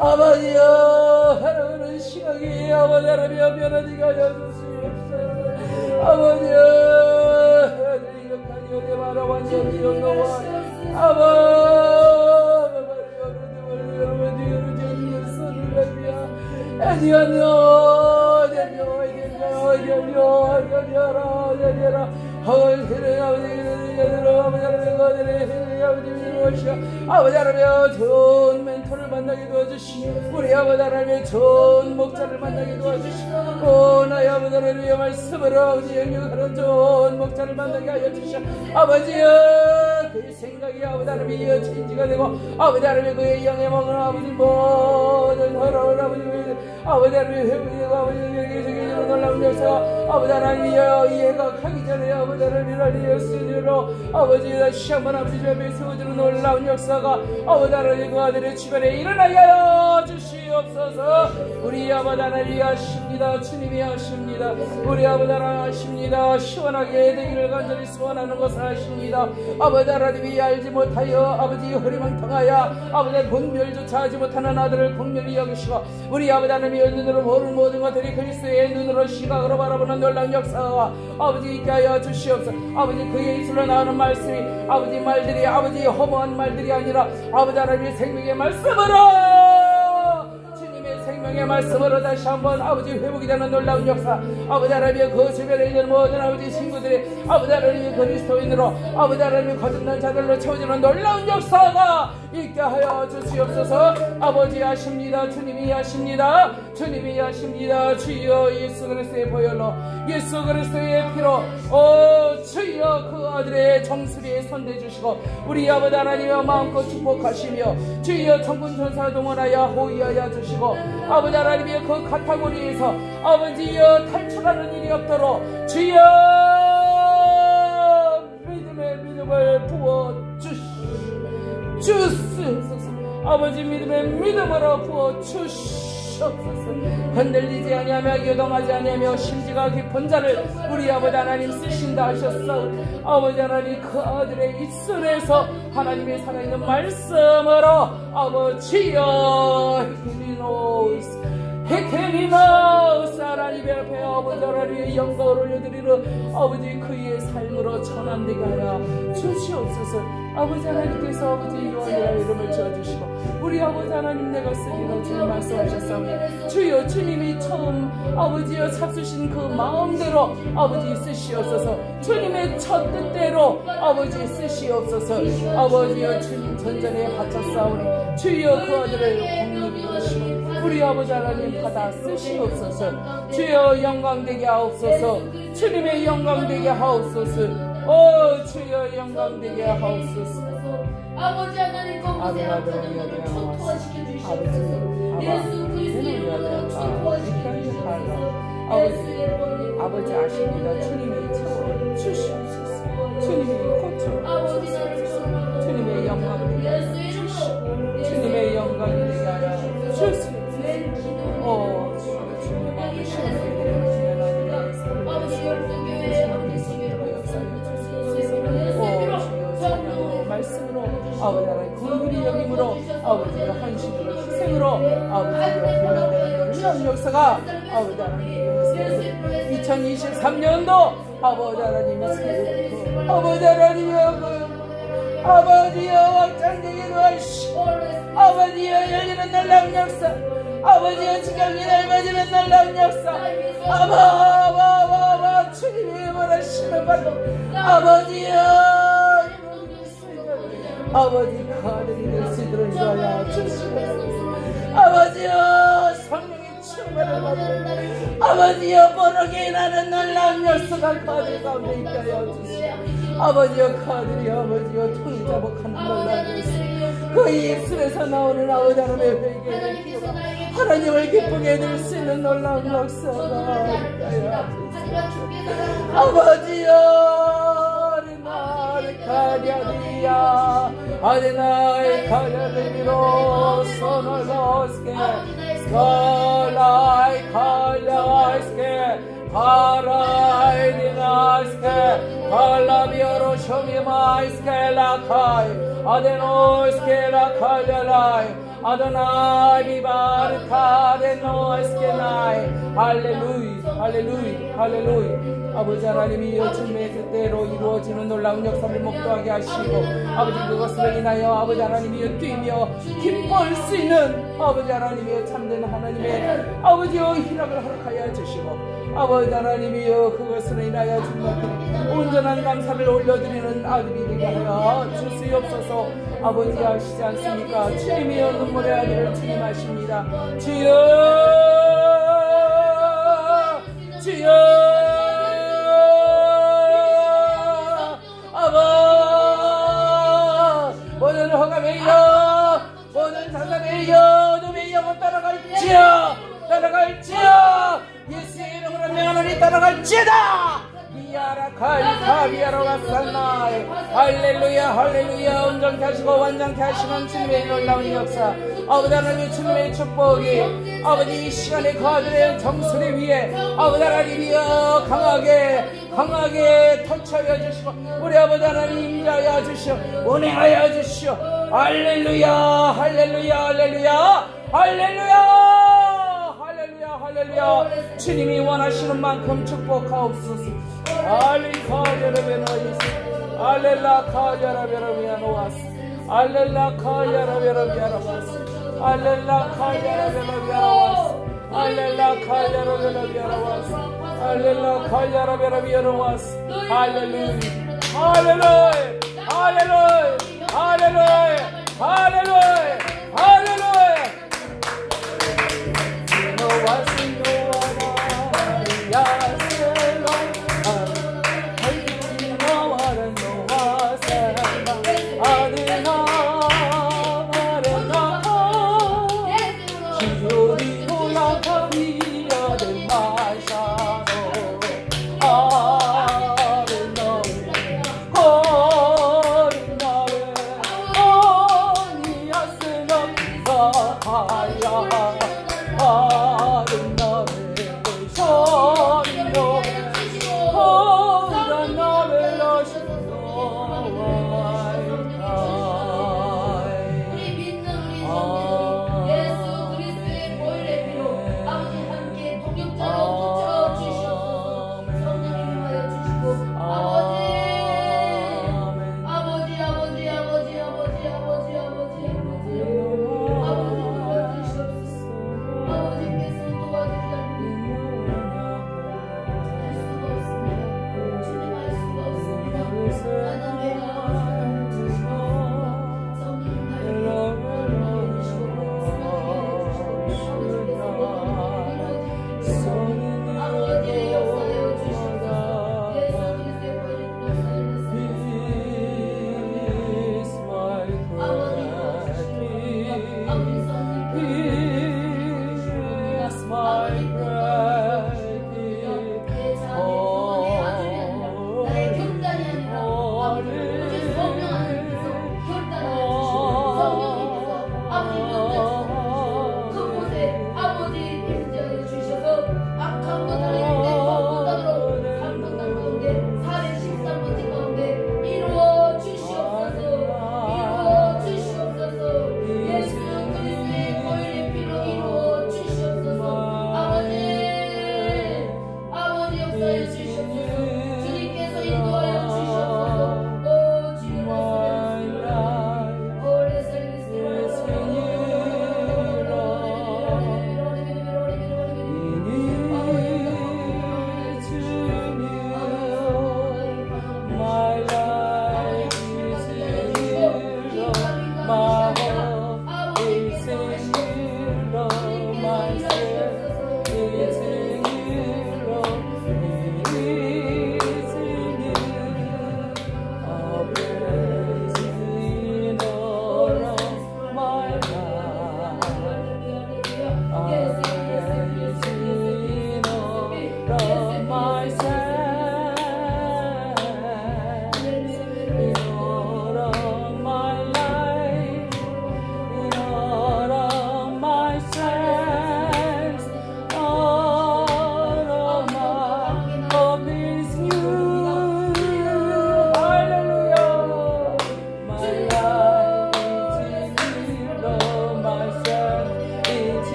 아버지여 하나님은 시각이 아버지 하나님이여 변화되게 하여 주시옵소서. 아버지여 이렇게 내 말아 완전히 너와 아버지 하나님의 좋은 멘토를 만나게 도와주시고 우리 아버지 하나님의 좋은 목자를 만나게 도와주시고 나의 아버지 하나님의 말씀으로 아버지 영역하는 좋은 목자를 만나게 하여 주시오. 아버지여 그의 생각이 아버지 하나님의 체인지가 되고 아버지 하나님의 그의 영에 먹은 아버지 모든 허러운 아버지 하나님의 회복이 되고 아버지 하나님의 놀라운 역사 아버지 하나님이여 이해가 가기 전에 아버지 하나님을 예수님으로 아버지 다시 한번 아버지 앞에 세워주는 놀라운 역사가 아버지 하나님 그 아들의 주변에 일어나게 하여 주시옵소서. 우리 아버지 하나님이 하십니다. 주님이 하십니다. 우리 아버지 하나님 하십니다. 시원하게 되기를 간절히 소원하는 것을 하십니다. 아버지 하나님이 알지 못하여 아버지 허리망탕하여 아버지 본멸조차 하지 못하는 아들을 공명히 여기시고 우리 아버지 하나님의 눈으로 보는 모든 것들이 그리스도의 눈으로 시각으로 바라보는 놀라운 역사가 아버지 있게 하여 주시옵소서. 아버지 그의 입술로 나오는 말씀이 아버지 말들이 아버지 허무한 말들이 아니라 아버지 하나님의 생명의 말씀으로 주님의 생명의 말씀으로 다시 한번 아버지 회복이 되는 놀라운 역사 아버지 하나님의 그 주변에 있는 모든 아버지 친구들이 아버지 하나님의 그리스도인으로 아버지 하나님의 거듭난 자들로 채워지는 놀라운 역사가 있게 하여 주시옵소서. 아버지 하십니다. 주님이 하십니다. 주님이 하십니다. 주여 예수 그리스도의 보혈로 예수 그리스도의 피로 주여 그 아들의 정수리에 손대주시고 우리 아버지 하나님의 마음껏 축복하시며 주여 천군 천사 동원하여 호위하여 주시고 아버지 하나님의 그 가타고리에서 아버지여 탈출하는 일이 없도록 주여 믿음을 부어 주시옵소서. 아버지 믿음의 믿음으로 부어 주시옵소서. 흔들리지 아니하며 요동하지 아니하며 심지가 깊은 자를 우리 아버지 하나님 쓰신다 하셨어. 아버지 하나님 그 아들의 입술에서 하나님의 살아있는 말씀으로 아버지여 헤케리노스 하나님의 앞에 아버지 하나님의 영광을 올려드리는 아버지 그의 삶으로 전환되게 하여 주시옵소서. 아버지 하나님께서 아버지 요한이라 이름을 지어주시고 우리 아버지 하나님 내가 쓰리라 주님 말씀하셨사오니 주여 주님이 처음 아버지여 잡수신 그 마음대로 아버지 쓰시옵소서. 주님의 첫 뜻대로 아버지 쓰시옵소서. 아버지여 주님 전전에 바쳤사오니 주여 그 아들을 공립히 하시고 우리 아버지 하나님 받아 쓰시옵소서. 주여 영광되게 하옵소서. 주님의 영광되게 하옵소서. 주여 영광되게 하옵소서. 아버지 하나님 거기서 초토화시켜 주시옵소서. 예수 그리스도의 이름으로 초토화시켜 주시옵소서. 아버지 아십니다. 주님이 채워 주시옵소서. 주님이 고쳐 주시옵소서. 주님의 영광되게 하여 주시옵소서. 주님의 영광되게 하여 주시옵소서. 주님의 마음을 시원하게 아버지 열두교회 말씀으로 아버지 하나님 긍휼히 여김으로 아버지의 헌신으로 희생으로 아버지의 불러내는 놀라운 역사가 아버지 하나님 2023년도 아버지 하나님의 새롭고 아버지 하나님의 아버지여 확장되게 도와주시고 아버지여 열리는 놀라운 역사 아버지여 지경이 넓어지는 놀라운 역사 아바 주님의 원하심을 받고 아버지여 아버지 가들이 될 수 있도록 인도하여 주시옵소서 아버지여 성령의 충만을 받고 아버지여 번호게 나는 놀라운 역사가 가들 가운데 있게 하여 주시옵소서 아버지여 가들이 아버지여 통이 자복하는 놀라운 역사 그 입술에서 나오는 아버지 하나님의 회개의 기도가 하나님을 기쁘게 해드릴 수 있는 놀라운 역사가 아버지여 나를 가랴리야 아데나이 가랴리로 손을 넣었게 스컬라이 가랴이스게 가라이디나이스게 갈라비어로 쇼미마이스게 라카이 아데노이스게 라칼랴라이 아도나이 비바르카 데노이스게 나이 할렐루야 할렐루야 할렐루야 아버지 하나님이여 주님의 뜻대로 이루어지는 놀라운 역사를 목도하게 하시고 아버지 그것으로 인하여 아버지 하나님이여 뛰며 기뻐할 수 있는 아버지 하나님이여 참된 하나님의 아버지여 희락을 허락하여 주시고 아버지 하나님이여 그것으로 인하여 주님께 온전한 감사를 올려드리는 아들이 되게 하여 주시옵소서. 아버지 아시지 않습니까? 주님이여 눈물의 아들을 주님 아십니다. 주여 주여 아바 모든 허감에이여 모든 자산에이여 어둠의 영혼 따라갈지어 예수의 이름으로 명하노니 따라갈지어다. 미야라칼카비야로가산나이 할렐루야 할렐루야. 온전케 하시고 완전케 하시는 주님의 놀라운 역사 아버지 하나님의 주님의 축복이 아버지 이 시간에 그아들의 정수리 위에 아버지 하나님이여 강하게 터치하여 주시고 우리 아버지 하나님 임자하여 주시오 은혜하여 주시오. 할렐루야 할렐루야 할렐루야 할렐루야 할렐루야. 주님이 원하시는 만큼 축복하옵소서. 알리카야라베노이스 알렐라카야라베라비아노와스 알렐라카야라베라비아노와스 알렐라카야라베라비아노와스 알렐라카야라베라비아노와스 알렐라카야라베라비아노와스 할렐루야 할렐루야 할렐루야 할렐루야 할렐루야 할렐루야.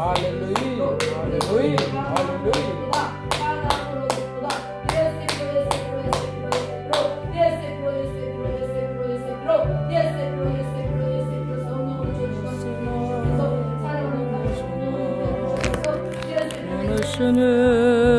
할렐루야, 할렐루야, 할렐루야. 사랑하는